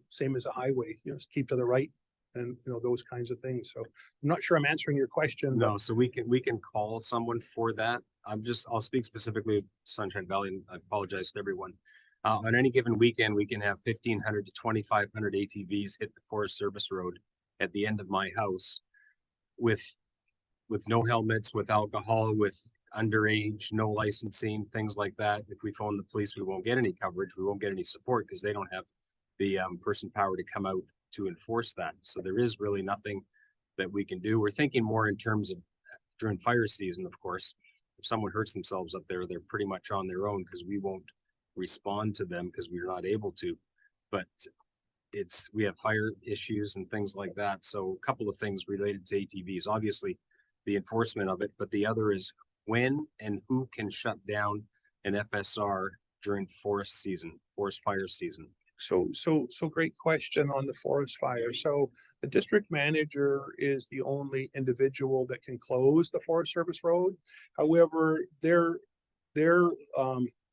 same as a highway, just keep to the right and, those kinds of things. So I'm not sure I'm answering your question. No, so we can call someone for that. I'll speak specifically of Sunshine Valley, and I apologize to everyone. On any given weekend, we can have 1,500 to 2,500 ATVs hit the Forest Service Road at the end of my house with no helmets, with alcohol, with underage, no licensing, things like that. If we phone the police, we won't get any coverage. We won't get any support because they don't have the person power to come out to enforce that. So there is really nothing that we can do. We're thinking more in terms of during fire season, of course. If someone hurts themselves up there, they're pretty much on their own because we won't respond to them because we're not able to. But we have fire issues and things like that. So a couple of things related to ATVs, obviously the enforcement of it, but the other is when and who can shut down an FSR during forest fire season. So great question on the forest fire. So the district manager is the only individual that can close the Forest Service road. However, their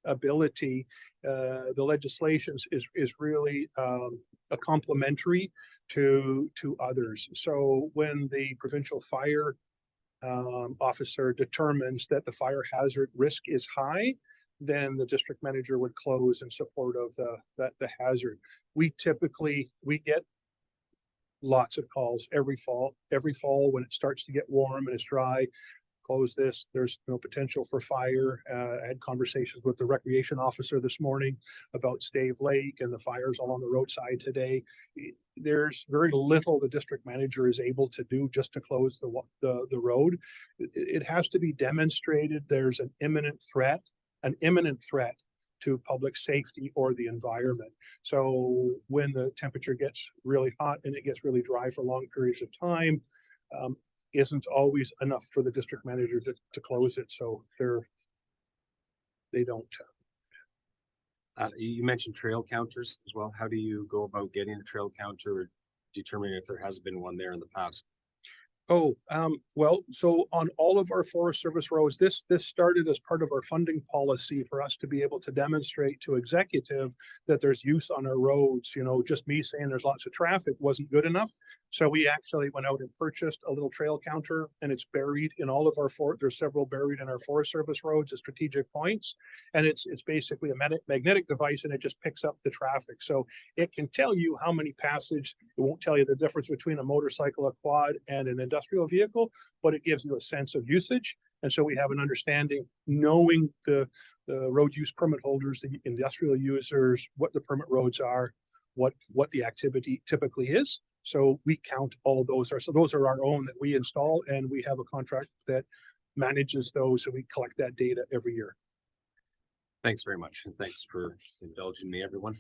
ability, the legislation is really a complementary to others. So when the provincial fire officer determines that the fire hazard risk is high, then the district manager would close in support of the hazard. We get lots of calls every fall when it starts to get warm and it's dry. Close this, there's no potential for fire. I had conversations with the recreation officer this morning about Stave Lake and the fires along the roadside today. There's very little the district manager is able to do just to close the road. It has to be demonstrated there's an imminent threat to public safety or the environment. So when the temperature gets really hot and it gets really dry for long periods of time, isn't always enough for the district manager to close it. So they don't. You mentioned trail counters as well. How do you go about getting a trail counter or determining if there has been one there in the past? Well, so on all of our Forest Service roads, this started as part of our funding policy for us to be able to demonstrate to executive that there's use on our roads. You know, just me saying there's lots of traffic wasn't good enough. So we actually went out and purchased a little trail counter, and it's buried in all of our there's several buried in our Forest Service roads at strategic points. And it's basically a magnetic device, and it just picks up the traffic. So it can tell you how many passage. It won't tell you the difference between a motorcycle, a quad, and an industrial vehicle, but it gives you a sense of usage. And so we have an understanding, knowing the road use permit holders, the industrial users, what the permit roads are, what the activity typically is. So we count all of those. So those are our own that we install, and we have a contract that manages those. So we collect that data every year. Thanks very much. And thanks for indulging me, everyone.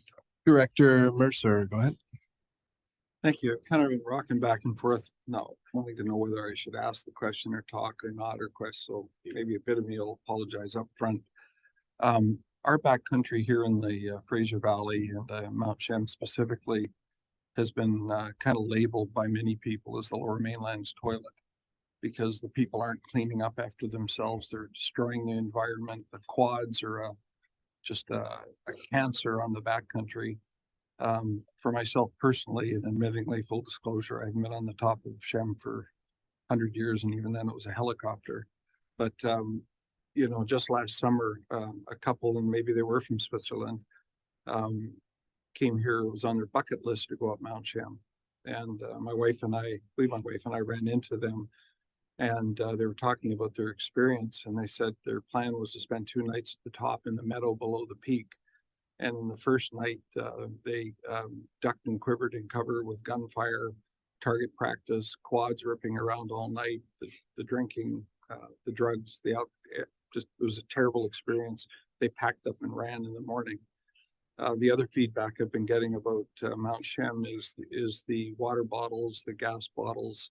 Director Mercer, go ahead. Thank you. I've kind of been rocking back and forth now, wanting to know whether I should ask the question or talk or not or question. So maybe a bit of me will apologize up front. Our backcountry here in the Fraser Valley and Mount Shem specifically has been kind of labeled by many people as the Lower Mainland's toilet, because the people aren't cleaning up after themselves. They're destroying the environment. The quads are just a cancer on the backcountry. For myself personally, and admittingly, full disclosure, I haven't been on the top of Shem for 100 years, and even then it was a helicopter. But you know, just last summer, a couple, and maybe they were from Switzerland, came here. It was on their bucket list to go up Mount Shem, and my wife and I ran into them, and they were talking about their experience, and they said their plan was to spend 2 nights at the top in the meadow below the peak. And in the first night, they ducked and quivered in cover with gunfire, target practice, quads ripping around all night, the drinking, the drugs, it was a terrible experience. They packed up and ran in the morning. The other feedback I've been getting about Mount Shem is the water bottles, the gas bottles,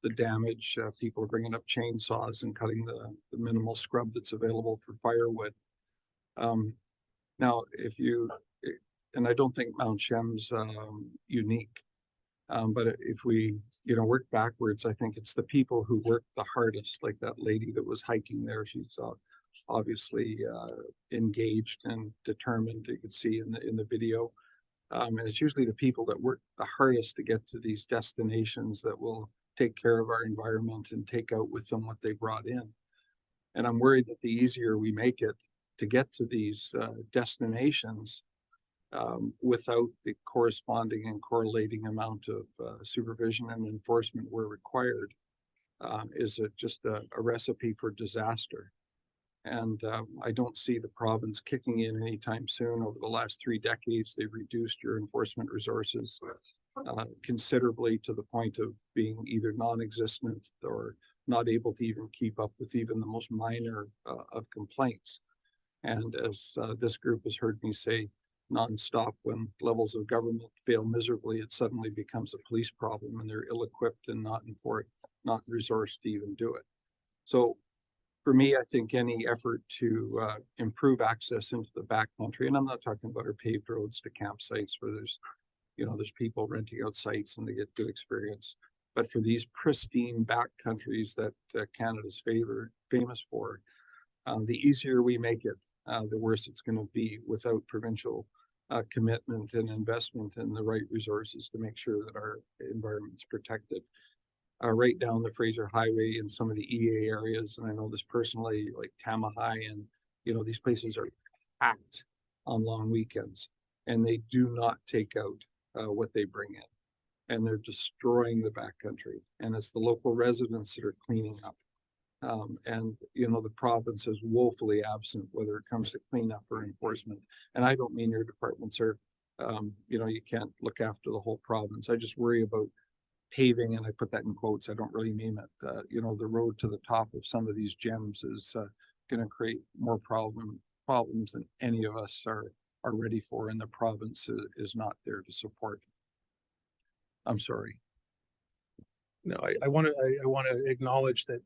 the damage. People are bringing up chainsaws and cutting the minimal scrub that's available for firewood. Now, and I don't think Mount Shem's unique, but if we, work backwards, I think it's the people who work the hardest, like that lady that was hiking there. She's obviously engaged and determined. You could see in the video, and it's usually the people that work the hardest to get to these destinations that will take care of our environment and take out with them what they brought in. And I'm worried that the easier we make it to get to these destinations, without the corresponding and correlating amount of supervision and enforcement where required, is just a recipe for disaster. And I don't see the province kicking in anytime soon. Over the last 3 decades, they've reduced your enforcement resources considerably, to the point of being either non-existent or not able to even keep up with even the most minor of complaints. And as this group has heard me say nonstop, when levels of government fail miserably, it suddenly becomes a police problem, and they're ill-equipped and not resourced to even do it. So for me, I think any effort to improve access into the backcountry, and I'm not talking about our paved roads to campsites where there's people renting out sites and they get good experience, but for these pristine backcountries that Canada's famous for, the easier we make it, the worse it's going to be without provincial commitment and investment in the right resources to make sure that our environment's protected. Right down the Fraser Highway in some of the EA areas, and I know this personally, like Tamahai, and these places are packed on long weekends, and they do not take out what they bring in, and they're destroying the backcountry, and it's the local residents that are cleaning up. And the province is woefully absent, whether it comes to cleanup or enforcement. And I don't mean your departments are, you can't look after the whole province. I just worry about paving, and I put that in quotes. I don't really mean it. The road to the top of some of these gems is going to create more problems than any of us are ready for, and the province is not there to support. I'm sorry. No, I want to acknowledge that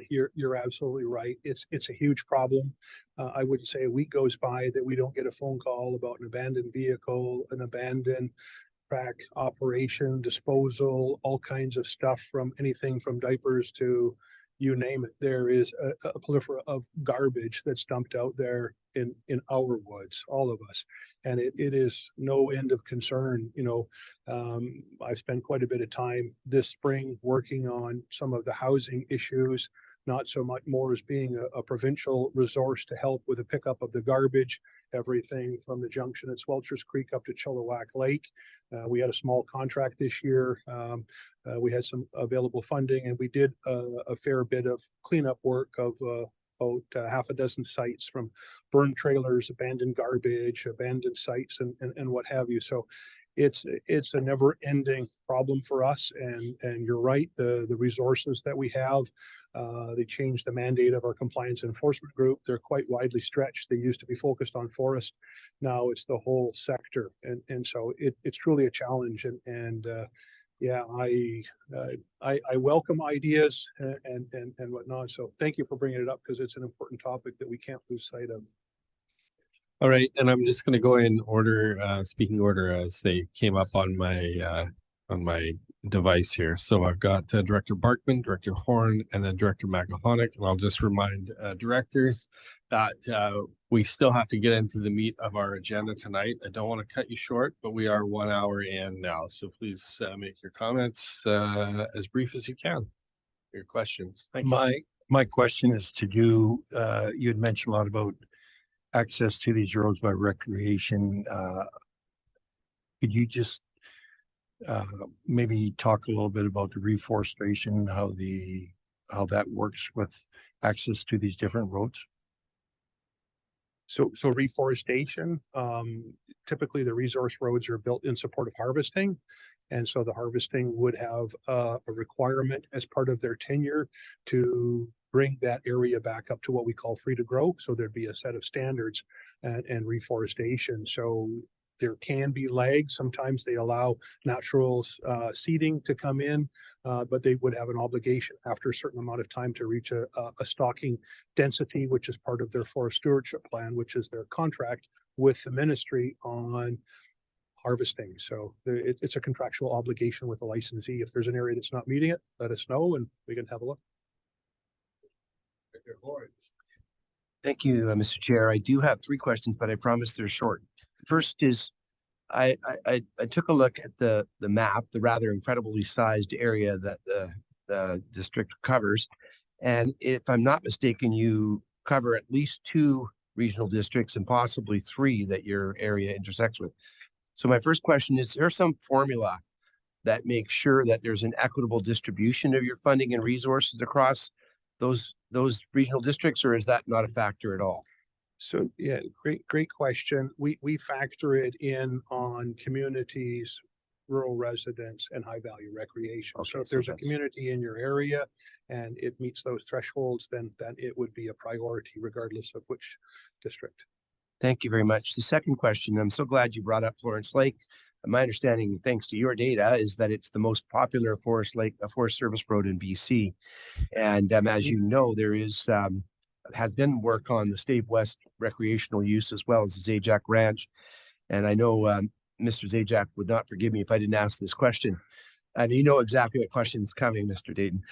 you're absolutely right. It's a huge problem. I wouldn't say a week goes by that we don't get a phone call about an abandoned vehicle, an abandoned track operation, disposal, all kinds of stuff, from anything from diapers to you name it. There is a plethora of garbage that's dumped out there in our woods, all of us, and it is no end of concern. I've spent quite a bit of time this spring working on some of the housing issues, not so much more as being a provincial resource to help with the pickup of the garbage, everything from the junction at Swelchers Creek up to Chilliwack Lake. We had a small contract this year. We had some available funding, and we did a fair bit of cleanup work of about half a dozen sites, from burned trailers, abandoned garbage, abandoned sites, and what have you. So it's a never-ending problem for us. And you're right, the resources that we have, they changed the mandate of our compliance enforcement group. They're quite widely stretched. They used to be focused on forest. Now it's the whole sector. And so it's truly a challenge. And yeah, I welcome ideas and whatnot. So thank you for bringing it up, because it's an important topic that we can't lose sight of. All right, and I'm just going to go in order, speaking order as they came up on my device here. So I've got Director Barkman, Director Horn, and then Director McElhonick. And I'll just remind directors that we still have to get into the meat of our agenda tonight. I don't want to cut you short, but we are 1 hour in now. So please make your comments as brief as you can. Your questions. Thank you. My question is to you. You had mentioned a lot about access to these roads by recreation. Could you just maybe talk a little bit about the reforestation, how that works with access to these different roads? So reforestation, typically the resource roads are built in support of harvesting. And so the harvesting would have a requirement as part of their tenure to bring that area back up to what we call free to grow. So there'd be a set of standards and reforestation. So there can be lags. Sometimes they allow natural seeding to come in, but they would have an obligation after a certain amount of time to reach a stocking density, which is part of their forest stewardship plan, which is their contract with the ministry on harvesting. So it's a contractual obligation with the licensee. If there's an area that's not meeting it, let us know and we can have a look. Thank you, Mr. Chair. I do have 3 questions, but I promise they're short. First is, I took a look at the map, the rather incredibly sized area that the district covers. And if I'm not mistaken, you cover at least 2 regional districts and possibly 3 that your area intersects with. So my first question is there some formula that makes sure that there's an equitable distribution of your funding and resources across those regional districts, or is that not a factor at all? So, yeah, great question. We factor it in on communities, rural residents, and high value recreation. So Okay, if so there's a that's- community in your area and it meets those thresholds, then it would be a priority regardless of which district. Thank you very much. The second question, I'm so glad you brought up Florence Lake. My understanding, thanks to your data, is that it's the most popular Forest Service road in BC. And as you know, there has been work on the Stave West recreational use as well as the Zajac Ranch. And I know Mr. Zajac would not forgive me if I didn't ask this question. And you know exactly what question is coming, Mr. Dayton.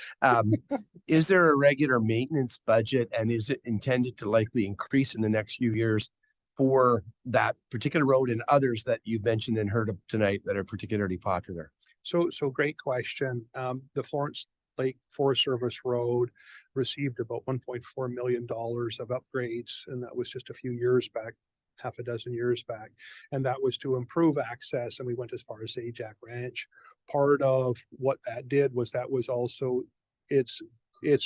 Is there a regular maintenance budget, and is it intended to likely increase in the next few years for that particular road and others that you've mentioned and heard of tonight that are particularly popular? So great question. The Florence Lake Forest Service Road received about $1.4 million of upgrades, and that was just a few years back, half a dozen years back. And that was to improve access, and we went as far as Zajac Ranch. Part of what that did was also it's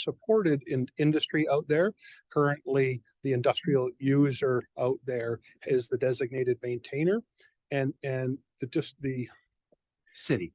supported in industry out there. Currently, the industrial user out there is the designated maintainer, and the City.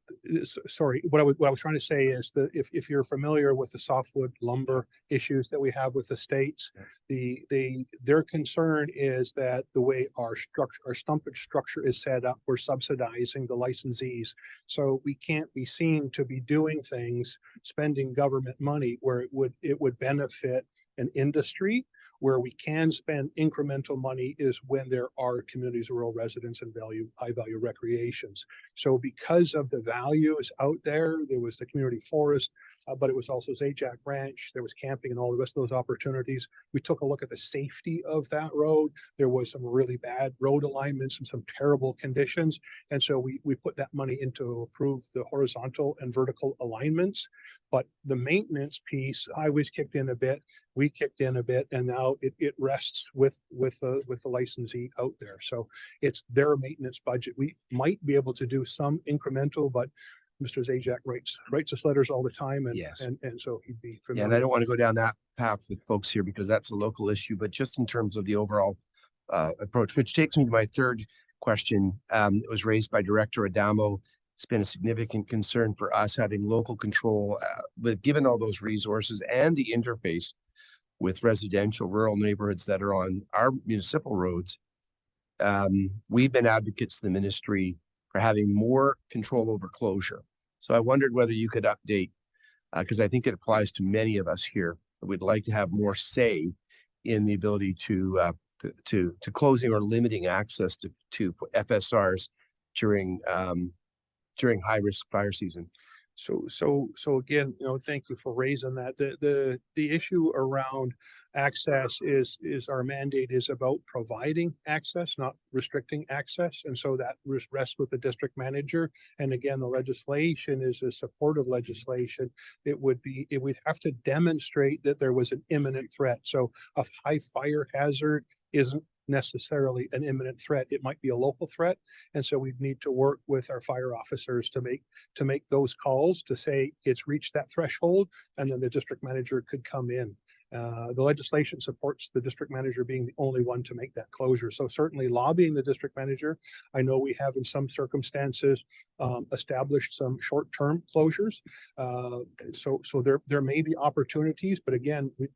Sorry, what I was trying to say is that if you're familiar with the softwood lumber issues that we have with the states, their concern is that the way our stumpage structure is set up, we're subsidizing the licensees. So we can't be seen to be doing things, spending government money where it would benefit an industry. Where we can spend incremental money is when there are communities, rural residents, and high value recreations. So because of the values out there, there was the community forest, but it was also Zajac Ranch, there was camping and all the rest of those opportunities. We took a look at the safety of that road. There was some really bad road alignments and some terrible conditions. And so we put that money into approve the horizontal and vertical alignments. But the maintenance piece, highways kicked in a bit, we kicked in a bit, and now it rests with the licensee out there. So it's their maintenance budget. We might be able to do some incremental, but Mr. Zajac writes us letters all the time, and Yes. and so he'd be Yeah, familiar. and I don't want to go down that path with folks here because that's a local issue, but just in terms of the overall approach, which takes me to my third question. It was raised by Director Adamo. It's been a significant concern for us having local control, but given all those resources and the interface with residential rural neighborhoods that are on our municipal roads, we've been advocates to the ministry for having more control over closure. So I wondered whether you could update, because I think it applies to many of us here. We'd like to have more say in the ability to closing or limiting access to FSRs during high risk fire season. So again, thank you for raising that. The issue around access is our mandate is about providing access, not restricting access. And so that rests with the district manager. And again, the legislation is a supportive legislation. It would have to demonstrate that there was an imminent threat. So a high fire hazard isn't necessarily an imminent threat. It might be a local threat. And so we need to work with our fire officers to make those calls to say it's reached that threshold, and then the district manager could come in. The legislation supports the district manager being the only one to make that closure. So certainly lobbying the district manager. I know we have in some circumstances established some short-term closures. So there may be opportunities, but again, we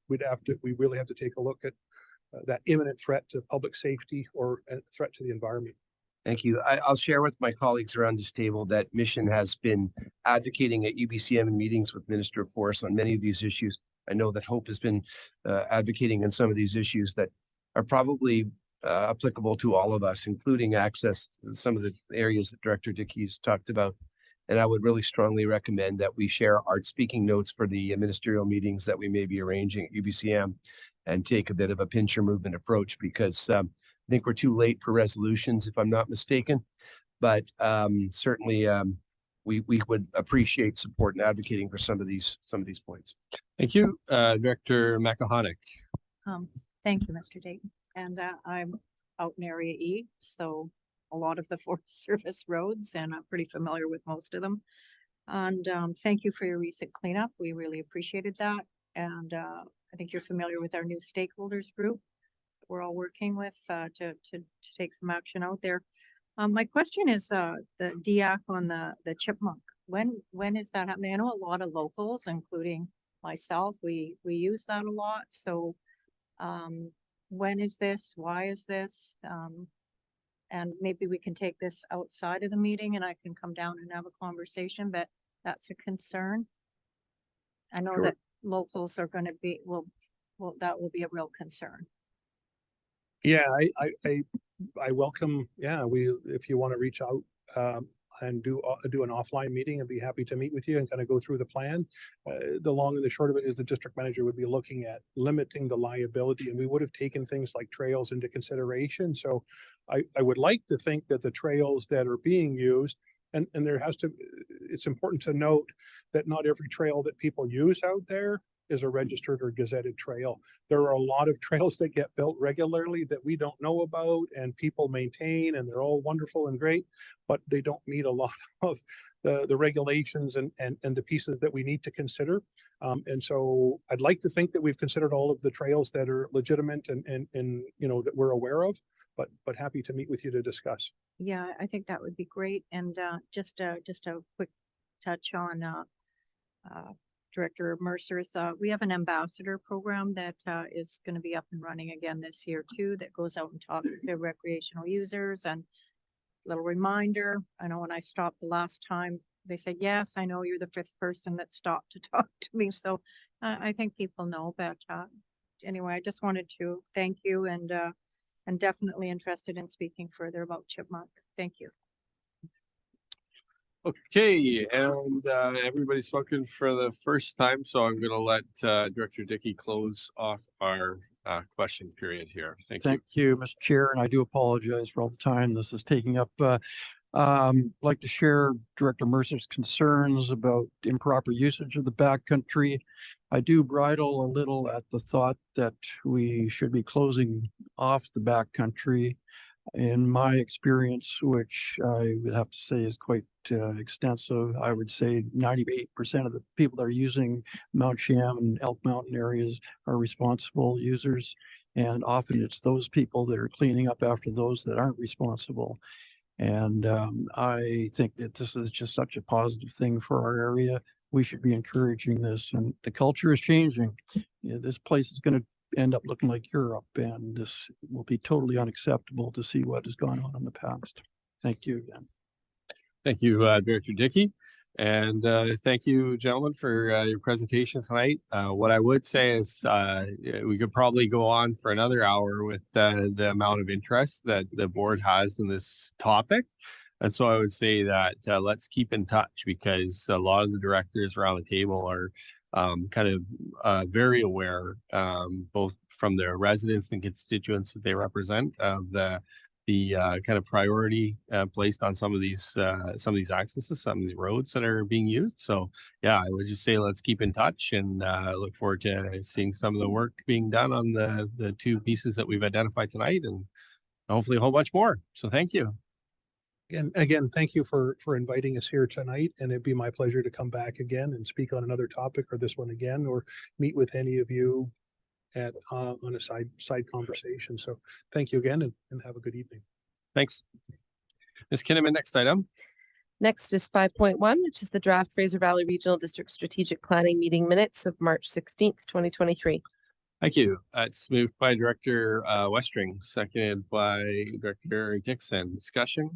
really have to take a look at that imminent threat to public safety or a threat to the environment. Thank you. I'll share with my colleagues around this table that Mission has been advocating at UBCM in meetings with Minister of Forests on many of these issues. I know that Hope has been advocating on some of these issues that are probably applicable to all of us, including access to some of the areas that Director Dickey's talked about. And I would really strongly recommend that we share our speaking notes for the ministerial meetings that we may be arranging at UBCM and take a bit of a pincher movement approach, because I think we're too late for resolutions, if I'm not mistaken. But certainly we would appreciate support and advocating for some of these points. Thank you, Director McElhonick. Thank you, Mr. Dayton. And I'm out in Area E, so a lot of the Forest Service roads, and I'm pretty familiar with most of them. And thank you for your recent cleanup. We really appreciated that. And I think you're familiar with our new stakeholders group we're all working with to take some action out there. My question is the DIAC on the chipmunk. When is that happening? I know a lot of locals, including myself, we use that a lot. So when is this? Why is this? And maybe we can take this outside of the meeting and I can come down and have a conversation, but that's a concern. I know that locals are going to be, well, that will be a real concern. Yeah, I welcome, yeah, if you want to reach out and do an offline meeting, I'd be happy to meet with you and kind of go through the plan. The long and the short of it is the district manager would be looking at limiting the liability, and we would have taken things like trails into consideration. So I would like to think that the trails that are being used, and it's important to note that not every trail that people use out there is a registered or gazetted trail. There are a lot of trails that get built regularly that we don't know about and people maintain, and they're all wonderful and great, but they don't meet a lot of the regulations and the pieces that we need to consider. And so I'd like to think that we've considered all of the trails that are legitimate and you know, that we're aware of, but happy to meet with you to discuss. Yeah, I think that would be great. And just a quick touch on Director Mercer's, we have an ambassador program that is going to be up and running again this year too, that goes out and talks to recreational users. And little reminder, I know when I stopped the last time, they said, yes, I know you're the 5th person that stopped to talk to me. So I think people know, but anyway, I just wanted to thank you and definitely interested in speaking further about chipmunk. Thank you. Okay, and everybody's spoken for the first time, so I'm gonna let Director Dickey close off our question period here. Thank you. Thank you, Mr. Chair, and I do apologize for all the time this is taking up. Like to share Director Mercer's concerns about improper usage of the backcountry. I do bridle a little at the thought that we should be closing off the backcountry. In my experience, which I would have to say is quite extensive, I would say 98% of the people that are using Mount Sham and Elk Mountain areas are responsible users. And often it's those people that are cleaning up after those that aren't responsible. And I think that this is just such a positive thing for our area. We should be encouraging this, and the culture is changing. You know, this place is going to end up looking like Europe, and this will be totally unacceptable to see what has gone on in the past. Thank you again. Thank you, Director Dickey. And thank you, gentlemen, for your presentation tonight. What I would say is we could probably go on for another hour with the amount of interest that the board has in this topic. And so I would say that let's keep in touch, because a lot of the directors around the table are very aware, both from their residents and constituents that they represent, of the kind of priority placed on some of these accesses, some of these roads that are being used. So yeah, I would just say let's keep in touch, and look forward to seeing some of the work being done on the 2 pieces that we've identified tonight, and hopefully a whole bunch more. So thank you. Again, thank you for inviting us here tonight, and it'd be my pleasure to come back again and speak on another topic, or this one again, or meet with any of you at on a side conversation. So thank you again, and have a good evening. Thanks. Ms. Kinnaman, next item. Next is 5.1, which is the draft Fraser Valley Regional District Strategic Planning Meeting Minutes of March 16th, 2023. Thank you. It's moved by Director Westring, seconded by Director Dixon. Discussion?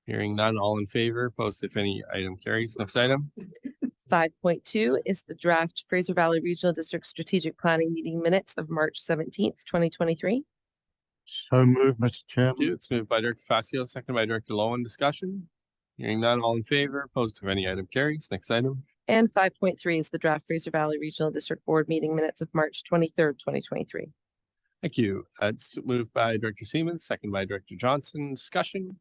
Hearing none, all in favor, post if any. Item carries. Next item. 5.2 is the draft Fraser Valley Regional District Strategic Planning Meeting Minutes of March 17th, 2023. So moved, Mr. Chairman. Thank you. It's moved by Director Facio, seconded by Director Lowen. Discussion? Hearing none, all in favor, post if any. Item carries. Next item. And 5.3 is the draft Fraser Valley Regional District Board Meeting Minutes of March 23rd, 2023. Thank you. It's moved by Director Siemens, seconded by Director Johnson. Discussion?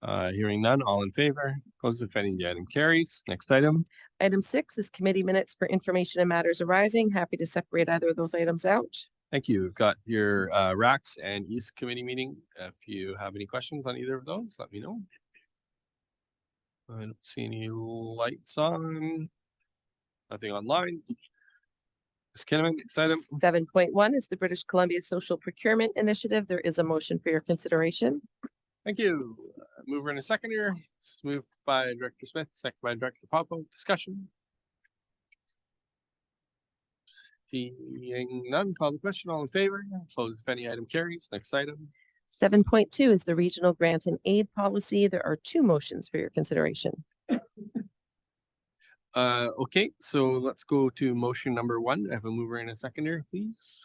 Hearing none, all in favor, opposed if any. The item carries. Next item. Item 6 is committee minutes for information and matters arising. Happy to separate either of those items out. Thank you. We've got your RACS and East Committee meeting. If you have any questions on either of those, let me know. I don't see any lights on. Nothing online. Ms. Kinnaman, next item. 7.1 is the British Columbia Social Procurement Initiative. There is a motion for your consideration. Thank you. Mover and a seconder. It's moved by Director Smith, second by Director Popo. Discussion. Seeing none, call the question. All in favor? Opposed, if any. Item carries. Next item. 7.2 is the Regional Grant and Aid Policy. There are two motions for your consideration. Okay, so let's go to motion number 1. I have a mover and a seconder, please.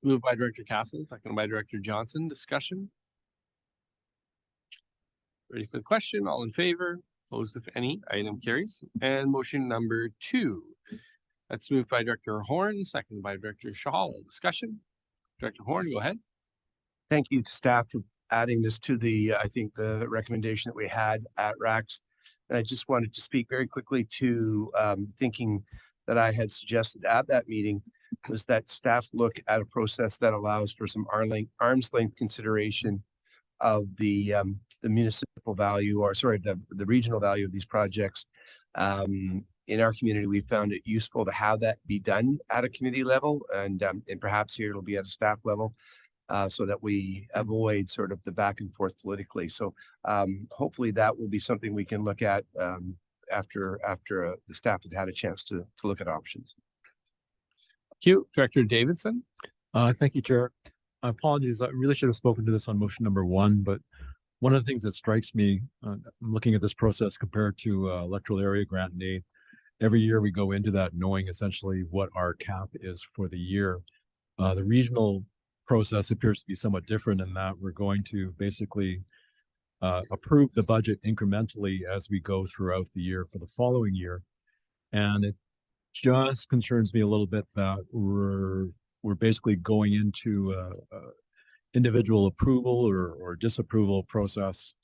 Moved by Director Castle, second by Director Johnson. Discussion. Ready for the question? All in favor? Opposed, if any. Item carries. And motion number 2. That's moved by Director Horn, second by Director Shaw. Discussion. Director Horn, go ahead. Thank you to staff for adding this to the, I think, the recommendation that we had at RACS. And I just wanted to speak very quickly to thinking that I had suggested at that meeting was that staff look at a process that allows for some arm's length consideration of the municipal value, or sorry, the regional value of these projects. In our community, we found it useful to have that be done at a committee level, and perhaps here it'll be at a staff level, so that we avoid sort of the back and forth politically. So hopefully that will be something we can look at after the staff have had a chance to look at options. Thank you. Director Davidson. Thank you, Chair. Apologies, I really should have spoken to this on motion number 1, but one of the things that strikes me, looking at this process compared to electoral area grant and aid, every year we go into that knowing essentially what our cap is for the year. The regional process appears to be somewhat different in that we're going to basically approve the budget incrementally as we go throughout the year for the following year. And it just concerns me a little bit that we're basically going into individual approval or disapproval process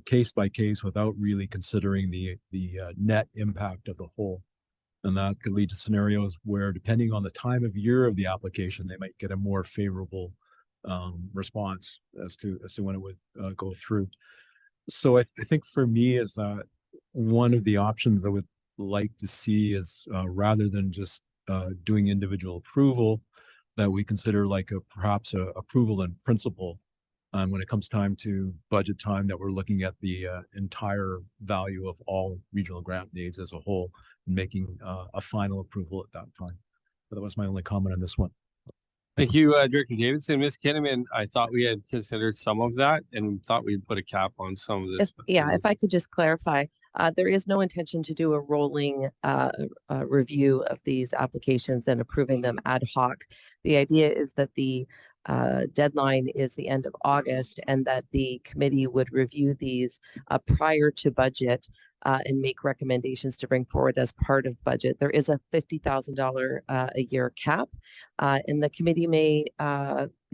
case by case without really considering the net impact of the whole. And that could lead to scenarios where, depending on the time of year of the application, they might get a more favorable response as to when it would go through. So I think for me is that one of the options I would like to see is rather than just doing individual approval, that we consider like perhaps a approval in principle when it comes time to budget time, that we're looking at the entire value of all regional grant needs as a whole and making a final approval at that time. But that was my only comment on this one. Thank you, Director Davidson. Ms. Kinnaman, I thought we had considered some of that and thought we'd put a cap on some of this. If I could just clarify, there is no intention to do a rolling review of these applications and approving them ad hoc. The idea is that the deadline is the end of August, and that the committee would review these prior to budget and make recommendations to bring forward as part of budget. There is a $50,000 a year cap, and the committee may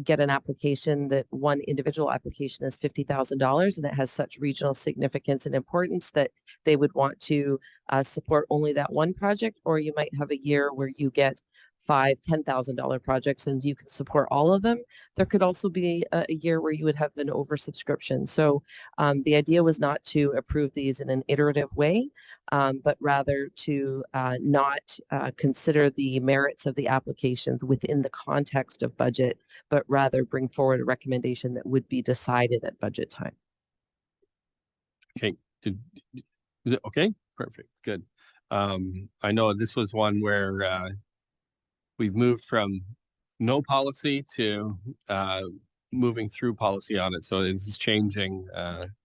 get an application that one individual application is $50,000, and it has such regional significance and importance that they would want to support only that one project. Or you might have a year where you get $5,000-$10,000 projects and you can support all of them. There could also be a year where you would have an oversubscription. So the idea was not to approve these in an iterative way, but rather to not consider the merits of the applications within the context of budget, but rather bring forward a recommendation that would be decided at budget time. Okay. Is it okay? Perfect. Good. I know this was one where we've moved from no policy to moving through policy on it. So this is changing,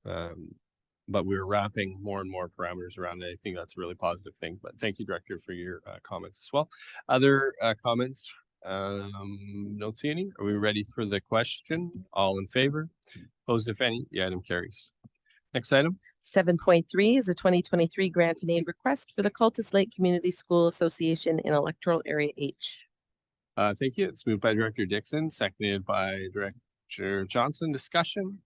but we're wrapping more and more parameters around it. I think that's a really positive thing. But thank you, Director, for your comments as well. Other comments? Don't see any. Are we ready for the question? All in favor? Opposed, if any? The item carries. Next item. 7.3 is a 2023 grant and aid request for the Cultus Lake Community School Association in Electoral Area H. Thank you. It's moved by Director Dixon, seconded by Director Johnson. Discussion.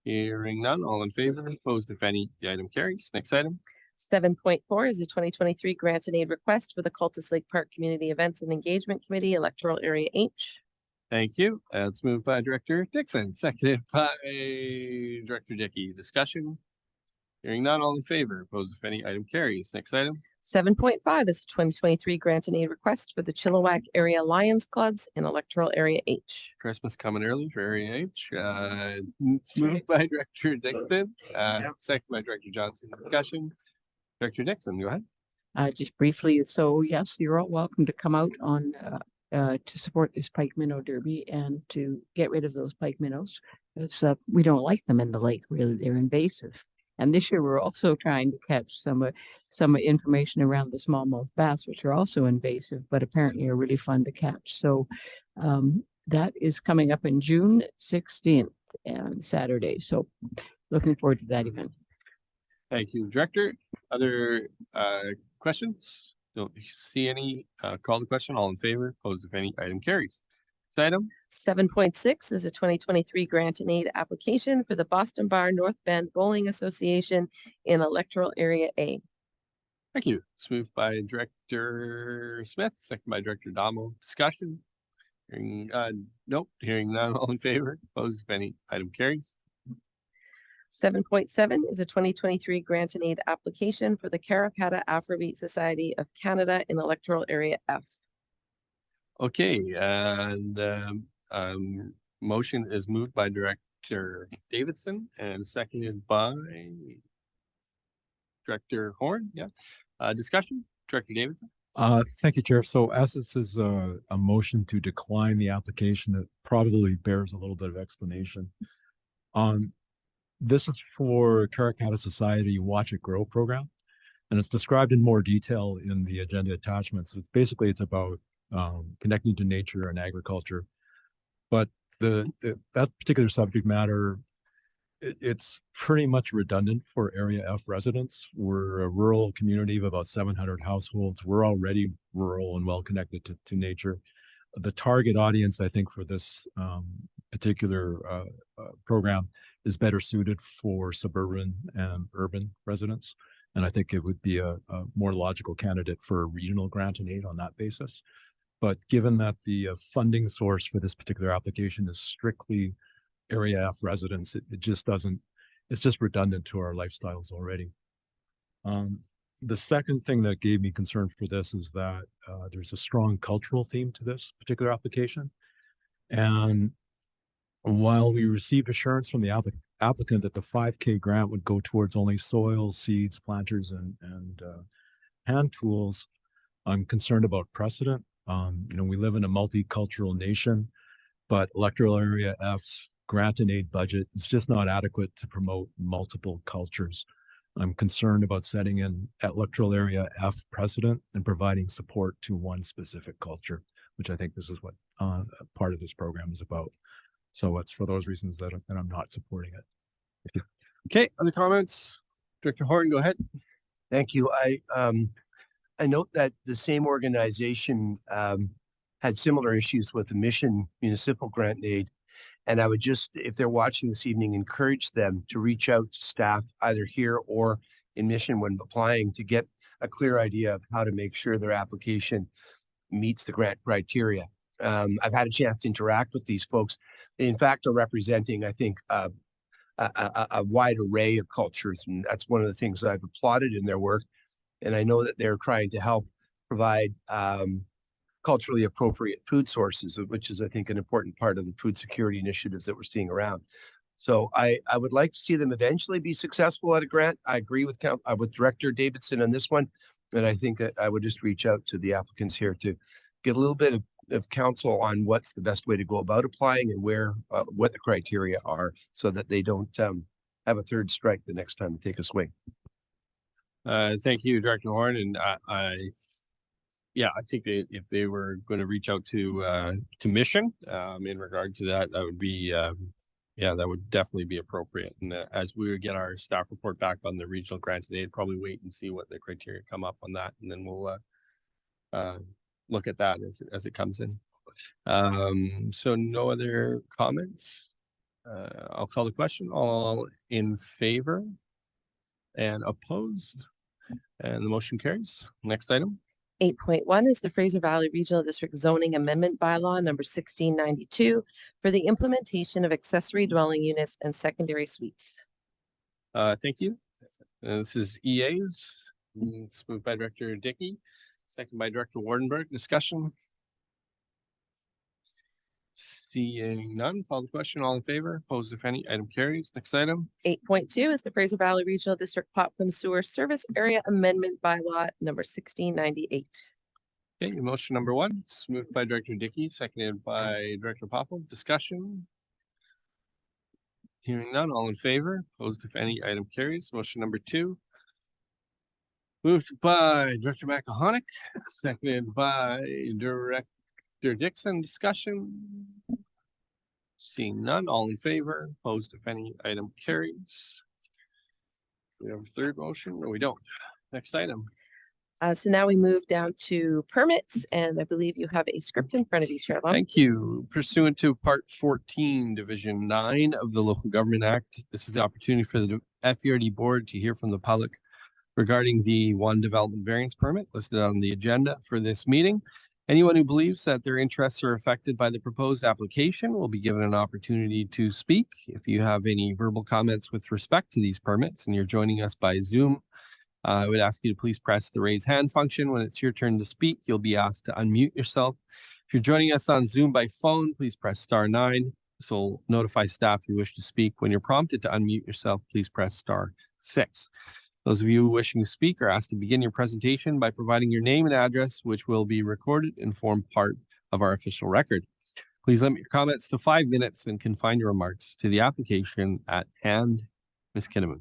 Hearing none. All in favor? Opposed, if any? The item carries. Next item. 7.4 is the 2023 grant and aid request for the Cultus Lake Park Community Events and Engagement Committee, Electoral Area H. Thank you. It's moved by Director Dixon, seconded by Director Dickey. Discussion? Hearing none, all in favor, opposed if any, item carries. Next item. 7.5 is the 2023 grant and aid request for the Chilliwack Area Lions Clubs in Electoral Area H. Christmas coming early for Area H. It's moved by Director Dixon, second by Director Johnson. Discussion? Director Dixon, go ahead. Just briefly, so yes, you're all welcome to come out on to support this pike minnow derby and to get rid of those pike minnows. It's we don't like them in the lake, really. They're invasive. And this year we're also trying to catch some information around the smallmouth bass, which are also invasive, but apparently are really fun to catch. So that is coming up in June 16th and Saturday. So looking forward to that event. Thank you, Director. Other questions? Don't see any. Call the question. All in favor, opposed if any, item carries. Next item. 7.6 is a 2023 grant and aid application for the Boston Bar North Bend Bowling Association in Electoral Area A. Thank you. It's moved by Director Smith, second by Director Damo. Discussion? Hearing nope. Hearing none. All in favor, opposed if any, item carries. 7.7 is a 2023 grant and aid application for the Karrakatta Afrobeat Society of Canada in Electoral Area F. Okay, and motion is moved by Director Davidson and seconded by Director Horn. Yeah. Discussion? Director Davidson. Thank you, Chair. So as this is a motion to decline the application, it probably bears a little bit of explanation. This is for Karrakatta Society Watch It Grow program, and it's described in more detail in the agenda attachments. It's about connecting to nature and agriculture, but that particular subject matter, it's pretty much redundant for Area F residents. We're a rural community of about 700 households. We're already rural and well connected to nature. The target audience, I think, for this particular program is better suited for suburban and urban residents. And I think it would be a more logical candidate for a regional grant and aid on that basis. But given that the funding source for this particular application is strictly Area F residents, it just doesn't, it's just redundant to our lifestyles already. The second thing that gave me concern for this is that there's a strong cultural theme to this particular application. And while we received assurance from the applicant that the 5K grant would go towards only soil, seeds, planters, and hand tools, I'm concerned about precedent. We live in a multicultural nation, but Electoral Area F's grant and aid budget is just not adequate to promote multiple cultures. I'm concerned about setting an Electoral Area F precedent and providing support to one specific culture, which I think this is what part of this program is about. So it's for those reasons that I'm not supporting it. Okay, other comments? Director Horton, go ahead. Thank you. I note that the same organization had similar issues with the Mission Municipal Grant and Aid. And I would just, if they're watching this evening, encourage them to reach out to staff either here or in Mission when applying to get a clear idea of how to make sure their application meets the grant criteria. I've had a chance to interact with these folks. They, in fact, are representing, I think, a wide array of cultures. And that's one of the things that I've applauded in their work. And I know that they're trying to help provide culturally appropriate food sources, which is, I think, an important part of the food security initiatives that we're seeing around. So I would like to see them eventually be successful at a grant. I agree with Director Davidson on this one, and I think that I would just reach out to the applicants here to get a little bit of counsel on what's the best way to go about applying and what the criteria are, so that they don't have a third strike the next time they take a swing. Thank you, Director Horn. And I think if they were going to reach out to Mission in regard to that, that would be, that would definitely be appropriate. And as we would get our staff report back on the regional grant, they'd probably wait and see what the criteria come up on that, and then we'll look at that as it comes in. So no other comments. I'll call the question. All in favor and opposed? And the motion carries. Next item. 8.1 is the Fraser Valley Regional District Zoning Amendment Bylaw number 1692 for the implementation of accessory dwelling units and secondary suites. Thank you. This is EAs. It's moved by Director Dickey, second by Director Wardenberg. Discussion. Seeing none, call the question. All in favor? Opposed, if any. Item carries. Next item. 8.2 is the Fraser Valley Regional District Popcom Sewer Service Area Amendment Bylaw number 1698. Okay, motion number 1. It's moved by Director Dickey, seconded by Director Popham. Discussion. Hearing none, all in favor? Opposed, if any. Item carries. Motion number 2. Moved by Director McElhonick, seconded by Director Dixon. Discussion. Seeing none, all in favor? Opposed, if any. Item carries. We have a third motion, or we don't. Next item. So now we move down to permits, and I believe you have a script in front of you, Chair Lum. Thank you. Pursuant to Part 14, Division 9 of the Local Government Act, this is the opportunity for the FERD Board to hear from the public regarding the one development variance permit listed on the agenda for this meeting. Anyone who believes that their interests are affected by the proposed application will be given an opportunity to speak. If you have any verbal comments with respect to these permits and you're joining us by Zoom, I would ask you to please press the raise hand function. When it's your turn to speak, you'll be asked to unmute yourself. If you're joining us on Zoom by phone, please press *9. This will notify staff you wish to speak. When you're prompted to unmute yourself, please press *6. Those of you wishing to speak are asked to begin your presentation by providing your name and address, which will be recorded and form part of our official record. Please limit your comments to 5 minutes and confine your remarks to the application at hand. Ms. Kinnaman.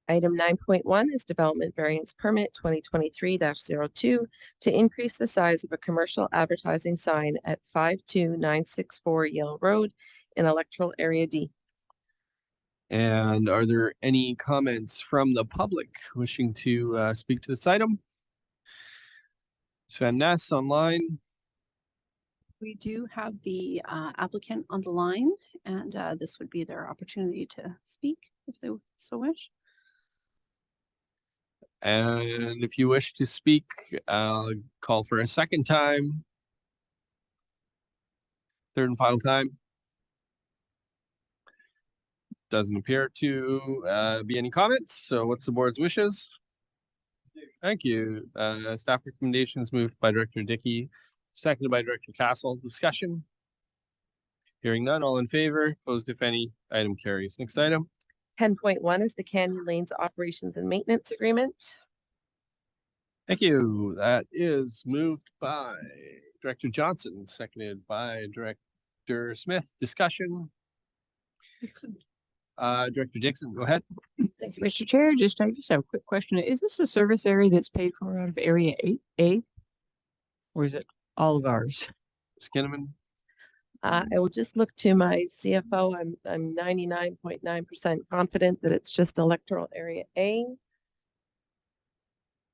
Item 9.1 is Development Variance Permit 2023-02 to increase the size of a commercial advertising sign at 52964 Yale Road in Electoral Area D. And are there any comments from the public wishing to speak to this item? Sven Ness online. We do have the applicant on the line, and this would be their opportunity to speak if they so wish. And if you wish to speak, call for a second time. Third and final time. Doesn't appear to be any comments. So what's the board's wishes? Thank you. Staff recommendations moved by Director Dickey, seconded by Director Castle. Discussion. Hearing none, all in favor, opposed if any. Item carries. Next item. 10.1 is the Canyon Lanes Operations and Maintenance Agreement. Thank you. That is moved by Director Johnson, seconded by Director Smith. Discussion. Director Dixon, go ahead. Thank you, Mr. Chair. I just have a quick question. Is this a service area that's paid for out of Area A? Or is it all of ours? Ms. Kinnaman. I will just look to my CFO. I'm 99.9% confident that it's just Electoral Area A.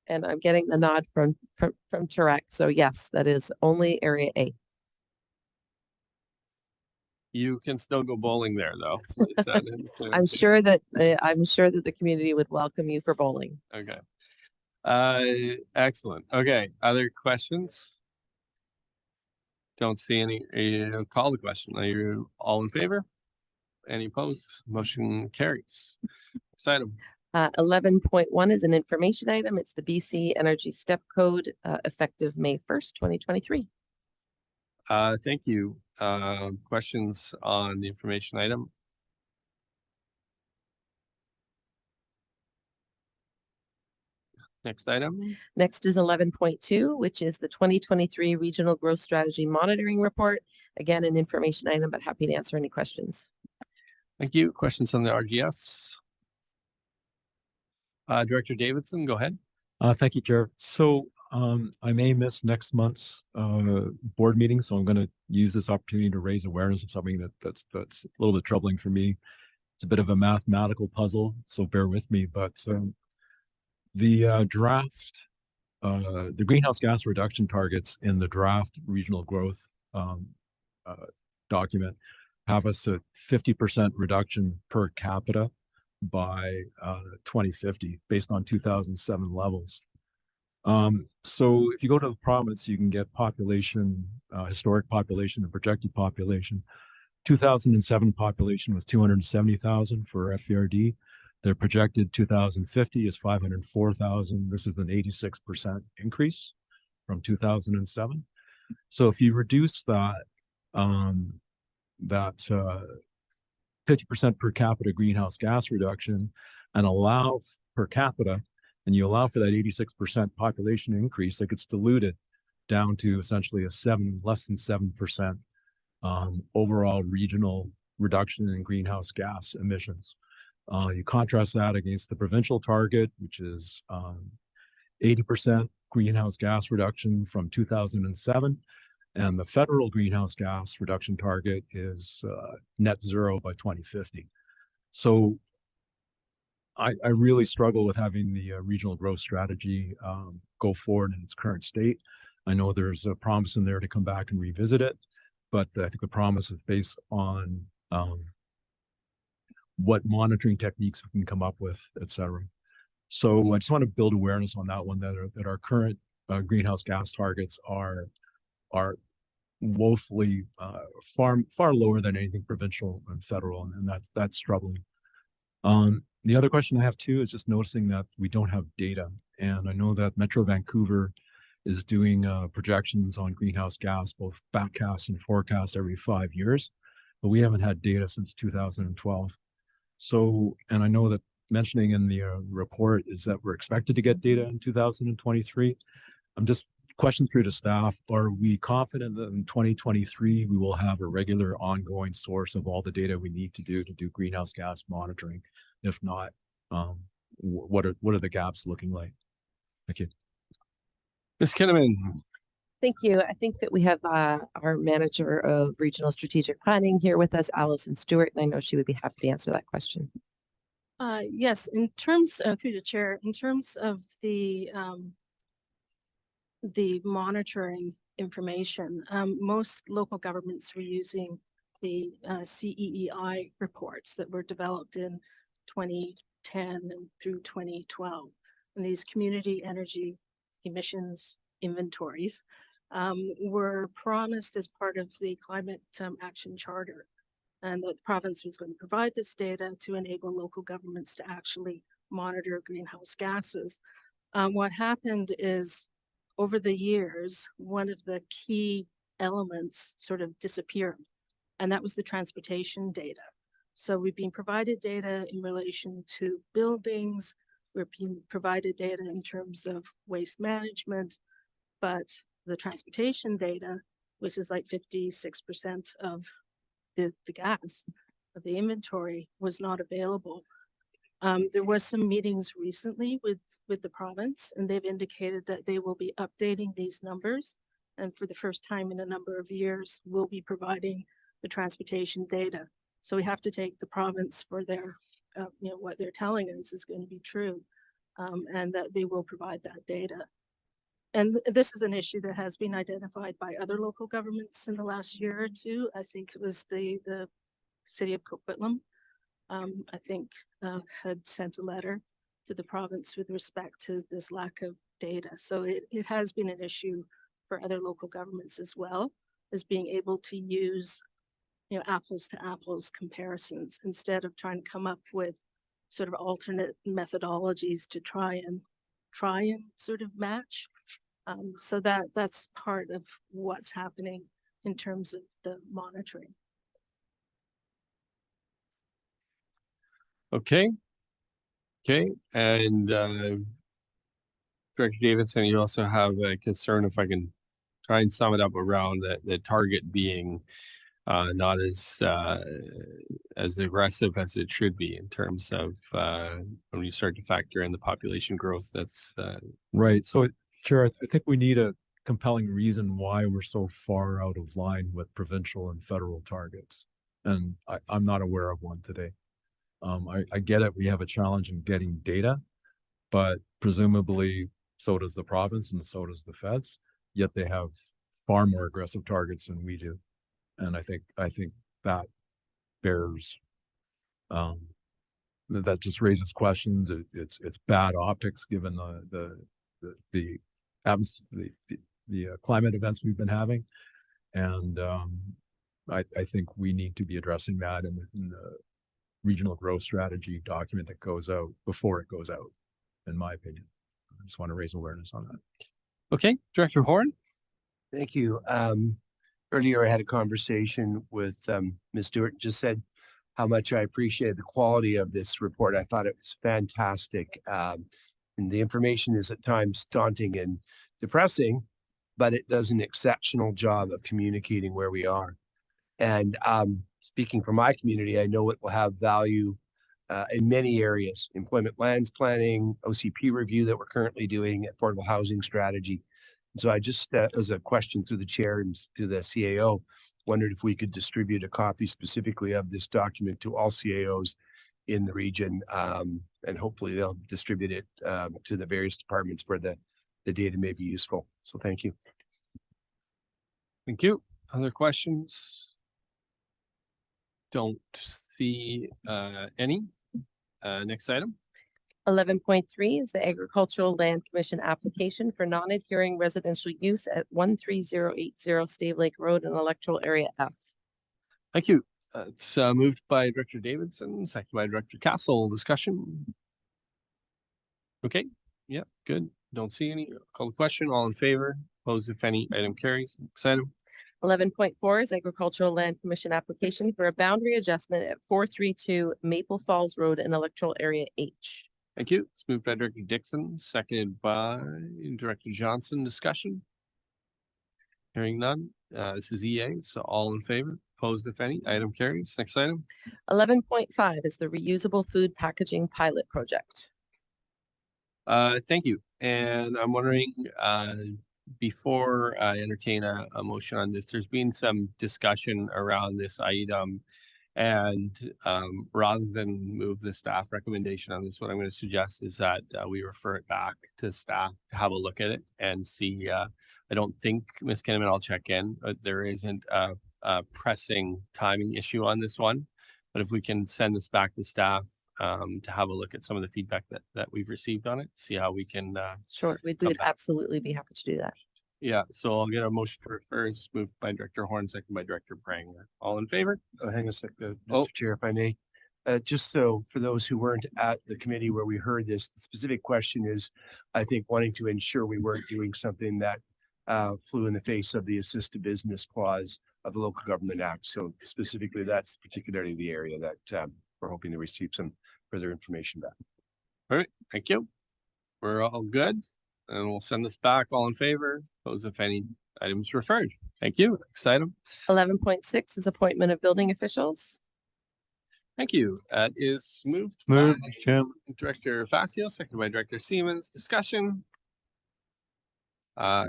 And I'm getting the nod from Tarek. So yes, that is only Area A. You can still go bowling there, though. I'm sure that the community would welcome you for bowling. Okay. Excellent. Okay. Other questions? Don't see any. Call the question. Are you all in favor? Any opposed? Motion carries. Next item. 11.1 is an information item. It's the BC Energy Step Code effective May 1st, 2023. Thank you. Questions on the information item? Next item. Next is 11.2, which is the 2023 Regional Growth Strategy Monitoring Report. Again, an information item, but happy to answer any questions. Thank you. Questions on the RGS? Director Davidson, go ahead. Thank you, Chair. So I may miss next month's board meeting, so I'm going to use this opportunity to raise awareness of something that's a little bit troubling for me. It's a bit of a mathematical puzzle, so bear with me. But the draft, the greenhouse gas reduction targets in the draft regional growth document have us at 50% reduction per capita by 2050 based on 2007 levels. So if you go to the province, you can get population, historic population and projected population. 2007 population was 270,000 for FVRD. Their projected 2050 is 504,000. This is an 86% increase from 2007. So if you reduce that, 50% per capita greenhouse gas reduction and allow per capita, and you allow for that 86% population increase, that gets diluted down to essentially less than 7% overall regional reduction in greenhouse gas emissions. You contrast that against the provincial target, which is 80% greenhouse gas reduction from 2007. And the federal greenhouse gas reduction target is net zero by 2050. So I really struggle with having the regional growth strategy go forward in its current state. I know there's a promise in there to come back and revisit it, but I think the promise is based on what monitoring techniques we can come up with, et cetera. So I just want to build awareness on that one, that our current greenhouse gas targets are woefully far lower than anything provincial and federal, and that's troubling. The other question I have too is just noticing that we don't have data, and I know that Metro Vancouver is doing projections on greenhouse gas, both backcast and forecast every 5 years, but we haven't had data since 2012. So, and I know that mentioning in the report is that we're expected to get data in 2023. I'm just question through to staff. Are we confident that in 2023 we will have a regular ongoing source of all the data we need to do greenhouse gas monitoring? If not, what are the gaps looking like? Thank you. Ms. Kinnaman. Thank you. I think that we have our manager of regional strategic planning here with us, Allison Stewart, and I know she would be happy to answer that question. Yes, in terms through the chair, in terms of the monitoring information, most local governments were using the CEEI reports that were developed in 2010 and through 2012. And these community energy emissions inventories were promised as part of the climate action charter. And the province was going to provide this data to enable local governments to actually monitor greenhouse gases. What happened is, over the years, one of the key elements sort of disappeared, and that was the transportation data. So we've been provided data in relation to buildings, we're being provided data in terms of waste management, but the transportation data, which is like 56% of the gas of the inventory, was not available. There was some meetings recently with the province, and they've indicated that they will be updating these numbers. And for the first time in a number of years, we'll be providing the transportation data. So we have to take the province for their, what they're telling us is going to be true, and that they will provide that data. And this is an issue that has been identified by other local governments in the last year or two. I think it was the city of Coquitlam, I think had sent a letter to the province with respect to this lack of data. So it has been an issue for other local governments as well, as being able to use apples to apples comparisons instead of trying to come up with sort of alternate methodologies to try and sort of match. So that's part of what's happening in terms of the monitoring. Okay. And Director Davidson, you also have a concern, if I can try and sum it up, around the target being not as aggressive as it should be in terms of when you start to factor in the population growth. That's right. So, Chair, I think we need a compelling reason why we're so far out of line with provincial and federal targets, and I'm not aware of one today. I get it. We have a challenge in getting data, but presumably so does the province and so does the feds. Yet they have far more aggressive targets than we do, and I think that bears that just raises questions. It's bad optics given the climate events we've been having. And I think we need to be addressing that in the regional growth strategy document that goes out before it goes out, in my opinion. I just want to raise awareness on that. Okay, Director Horn. Thank you. Earlier I had a conversation with Ms. Stewart, and just said how much I appreciated the quality of this report. I thought it was fantastic. And the information is at times daunting and depressing, but it does an exceptional job of communicating where we are. And speaking for my community, I know it will have value in many areas: employment lands planning, OCP review that we're currently doing, affordable housing strategy. And so I just, as a question through the chair and to the CAO, wondered if we could distribute a copy specifically of this document to all CAOs in the region, and hopefully they'll distribute it to the various departments where the data may be useful. So thank you. Thank you. Other questions? Don't see any. Next item. 11.3 is the Agricultural Land Commission application for non-adhering residential use at 13080 Stave Lake Road in electoral area F. Thank you. It's moved by Director Davidson, seconded by Director Castle. Discussion. Okay. Yeah, good. Don't see any. Call the question. All in favor? Opposed, if any. Item carries. Next item. 11.4 is Agricultural Land Commission application for a boundary adjustment at 432 Maple Falls Road in electoral area H. Thank you. It's moved by Director Dixon, seconded by Director Johnson. Discussion. Hearing none. This is EA, so all in favor? Opposed, if any. Item carries. Next item. 11.5 is the reusable food packaging pilot project. Thank you. And I'm wondering, before I entertain a motion on this, there's been some discussion around this item. And rather than move the staff recommendation on this, what I'm going to suggest is that we refer it back to staff to have a look at it and see. I don't think, Ms. Kinnaman, I'll check in, but there isn't a pressing timing issue on this one. But if we can send this back to staff to have a look at some of the feedback that we've received on it, see how we can. Sure, we would absolutely be happy to do that. Yeah, so I'll get a motion to refer. It's moved by Director Horn, second by Director Pranger. All in favor? Hang on a sec, Mr. Chair, if I may. Just so for those who weren't at the committee where we heard this, the specific question is, I think, wanting to ensure we weren't doing something that flew in the face of the assist to business clause of the Local Government Act. So specifically, that's particularly the area that we're hoping to receive some further information back. All right, thank you. We're all good. And we'll send this back. All in favor? Opposed, if any. Items referred. Thank you. Next item. 11.6 is appointment of building officials. Thank you. That is moved. Moved, by Chairman. Director Facio, seconded by Director Siemens. Discussion.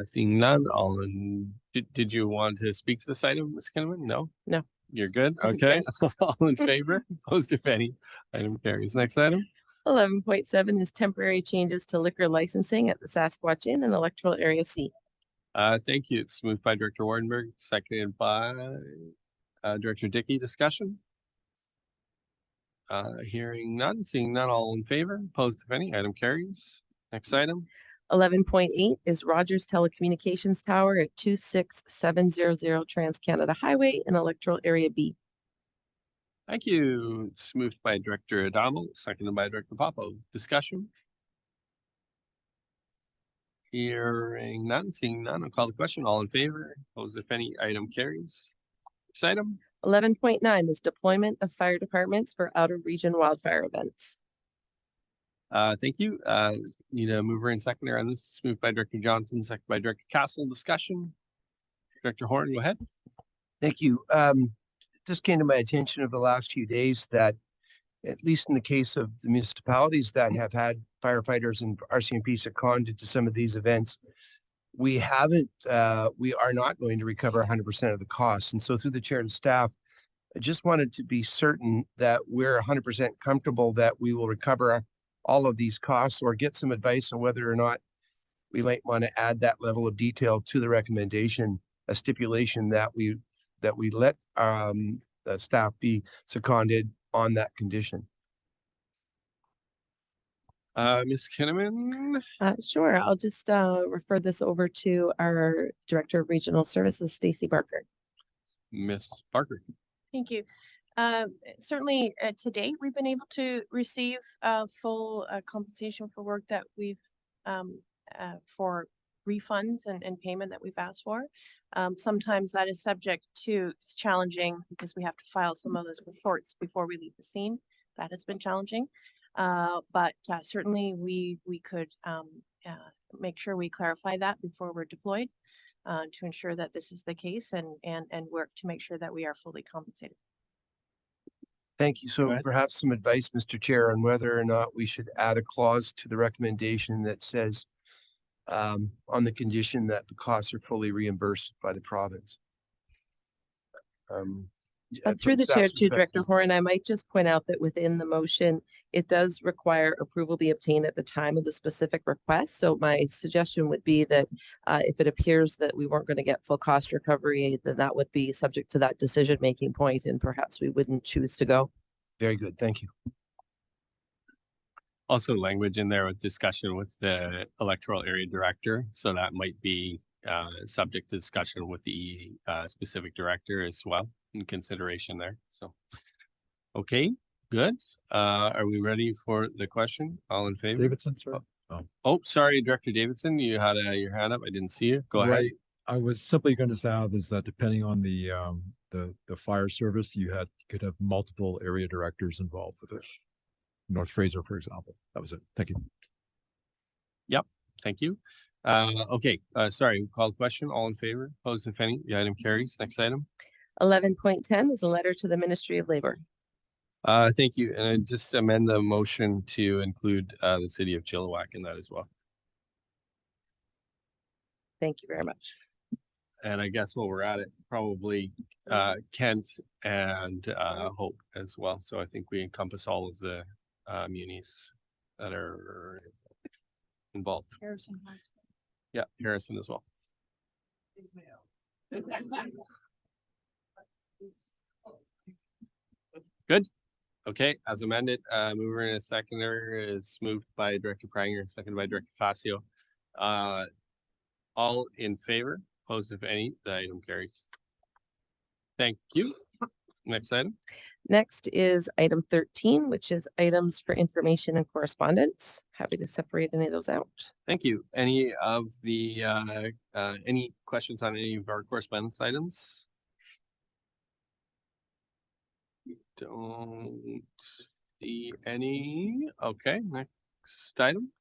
Seeing none. All in. Did you want to speak to this item, Ms. Kinnaman? No. No. You're good. Okay. All in favor? Opposed, if any. Item carries. Next item. 11.7 is temporary changes to liquor licensing at the Sasquatch Inn in electoral area C. Thank you. It's moved by Director Wardenberg, seconded by Director Dickey. Discussion. Hearing none, seeing none, all in favor, opposed if any. Item carries. Next item. 11.8 is Rogers Telecommunications Tower at 26700 Trans-Canada Highway in electoral area B. Thank you. It's moved by Director Adamo, seconded by Director Popo. Discussion. Hearing none, seeing none, I'll call the question. All in favor, opposed if any. Item carries. Next item. 11.9 is deployment of fire departments for out of region wildfire events. Thank you. Need a mover and seconder on this. It's moved by Director Johnson, seconded by Director Castle. Discussion. Director Horn, go ahead. Thank you. Just came to my attention over the last few days that, at least in the case of the municipalities that have had firefighters and RCMP seconded to some of these events, we are not going to recover 100% of the costs. And so through the chair and staff, I just wanted to be certain that we're 100% comfortable that we will recover all of these costs, or get some advice on whether or not we might want to add that level of detail to the recommendation, a stipulation that we let the staff be seconded on that condition. Ms. Kinnaman? Sure, I'll just refer this over to our Director of Regional Services, Stacy Barker. Ms. Barker? Thank you. Certainly, to date, we've been able to receive full compensation for work that we've for refunds and payment that we've asked for. Sometimes that is subject to, it's challenging because we have to file some of those reports before we leave the scene. That has been challenging. But certainly we could make sure we clarify that before we're deployed to ensure that this is the case and work to make sure that we are fully compensated. Thank you. So perhaps some advice, Mr. Chair, on whether or not we should add a clause to the recommendation that says on the condition that the costs are fully reimbursed by the province. Through the chair to Director Horan, Horan, I might just point out that within the motion, it does require approval be obtained at the time of the specific request. So my suggestion would be that if it appears that we weren't going to get full cost recovery, then that would be subject to that decision-making point, and perhaps we wouldn't choose to go. Very good. Thank you. Also language in there with discussion with the electoral area director. So that might be subject to discussion with the specific director as well in consideration there. So, okay, good. Are we ready for the question? All in favor? Davidson, sorry. Oh, sorry, Director Davidson, you had your hand up. I didn't see you. Go ahead. I was simply going to say is that depending on the fire service, could have multiple area directors involved with it. North Fraser, for example. That was it. Thank you. Yep. Thank you. Okay. Sorry. Call question. All in favor? Opposed, if any? The item carries. Next item. 11.10 is a letter to the Ministry of Labor. Thank you. And I just amend the motion to include the city of Chilliwack in that as well. Thank you very much. And I guess while we're at it, probably Kent and Hope as well. So I think we encompass all of the munis that are involved. Harrison. Yeah, Harrison as well. Good. Okay, as amended, mover and a seconder is moved by Director Pranger, seconded by Director Facio. All in favor? Opposed, if any? The item carries. Thank you. Next item. Next is item 13, which is items for information and correspondence. Happy to separate any of those out. Thank you. Any of the any questions on any of our correspondence items? Don't see any. Okay, next item.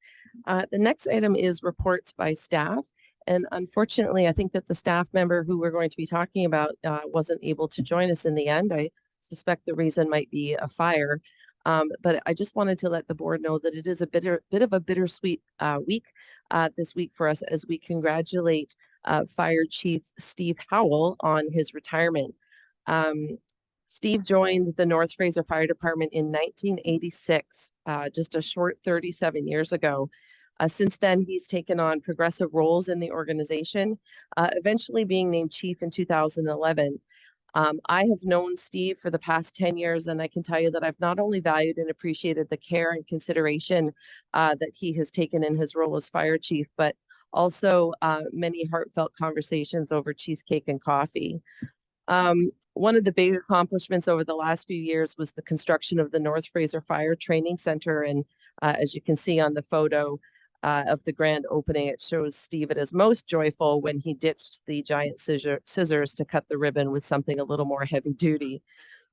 The next item is reports by staff. And unfortunately, I think that the staff member who we're going to be talking about wasn't able to join us in the end. I suspect the reason might be a fire. But I just wanted to let the board know that it is a bit of a bittersweet week this week for us as we congratulate Fire Chief Steve Howell on his retirement. Steve joined the North Fraser Fire Department in 1986, just a short 37 years ago. Since then, he's taken on progressive roles in the organization, eventually being named chief in 2011. I have known Steve for the past 10 years, and I can tell you that I've not only valued and appreciated the care and consideration that he has taken in his role as fire chief, but also many heartfelt conversations over cheesecake and coffee. One of the big accomplishments over the last few years was the construction of the North Fraser Fire Training Center. And as you can see on the photo of the grand opening, it shows Steve at his most joyful when he ditched the giant scissors to cut the ribbon with something a little more heavy duty.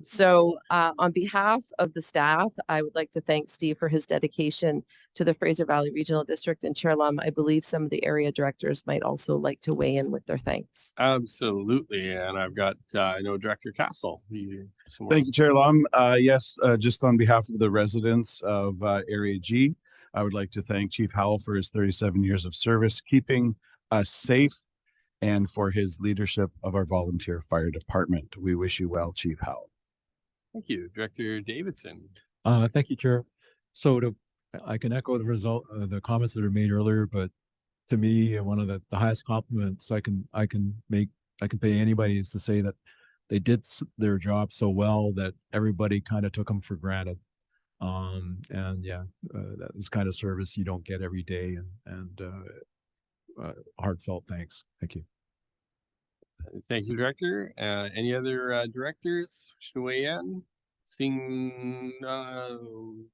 So on behalf of the staff, I would like to thank Steve for his dedication to the Fraser Valley Regional District. And Chair Lum, I believe some of the area directors might also like to weigh in with their thanks. Absolutely. And I've got, I know Director Castle. Thank you, Chair Lum. Yes, just on behalf of the residents of Area G, I would like to thank Chief Howell for his 37 years of service, keeping us safe, and for his leadership of our volunteer fire department. We wish you well, Chief Howell. Thank you, Director Davidson. Thank you, Chair. So I can echo the the comments that are made earlier, but to me, one of the highest compliments I can pay anybody is to say that they did their job so well that everybody kind of took them for granted. And yeah, that is kind of service you don't get every day, and heartfelt thanks. Thank you. Thank you, Director. Any other directors wish to weigh in? Seeing, does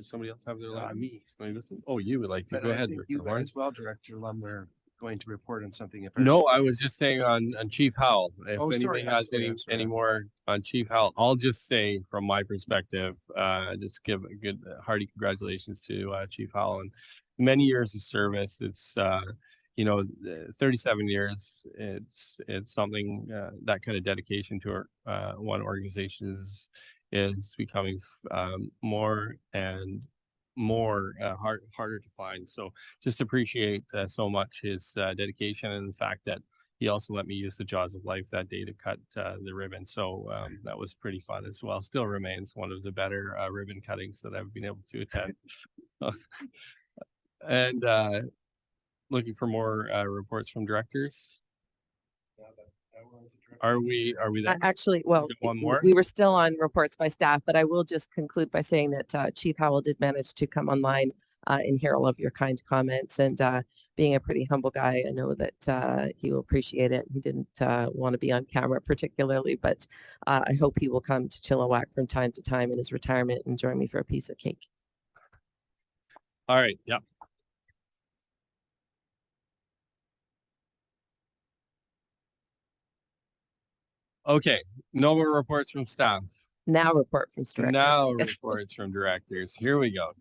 somebody else have their line? Me. Oh, you would like to, But go I ahead. think Director you Horn. as well, Director Lum, were going to report on something. If No, I was just saying on Chief Howell. If Oh, sorry, anybody I'm has sorry, any I'm sorry. any more on Chief Howell, I'll just say from my perspective, just give a good hearty congratulations to Chief Howell and many years of service. It's 37 years. It's something that kind of dedication to our one organization is becoming more and more harder to find. So just appreciate so much his dedication and the fact that he also let me use the jaws of life that day to cut the ribbon. So that was pretty fun as well. Still remains one of the better ribbon cuttings that I've been able to attend. And looking for more reports from directors. Are we there? Actually, well, got one more? we were still on reports by staff, but I will just conclude by saying that Chief Howell did manage to come online and hear all of your kind comments, and being a pretty humble guy, I know that he will appreciate it. He didn't want to be on camera particularly, but I hope he will come to Chilliwack from time to time in his retirement and join me for a piece of cake. All right. Yeah. Okay. No more reports from staff. Now report from directors. Now reports from directors. Here we go.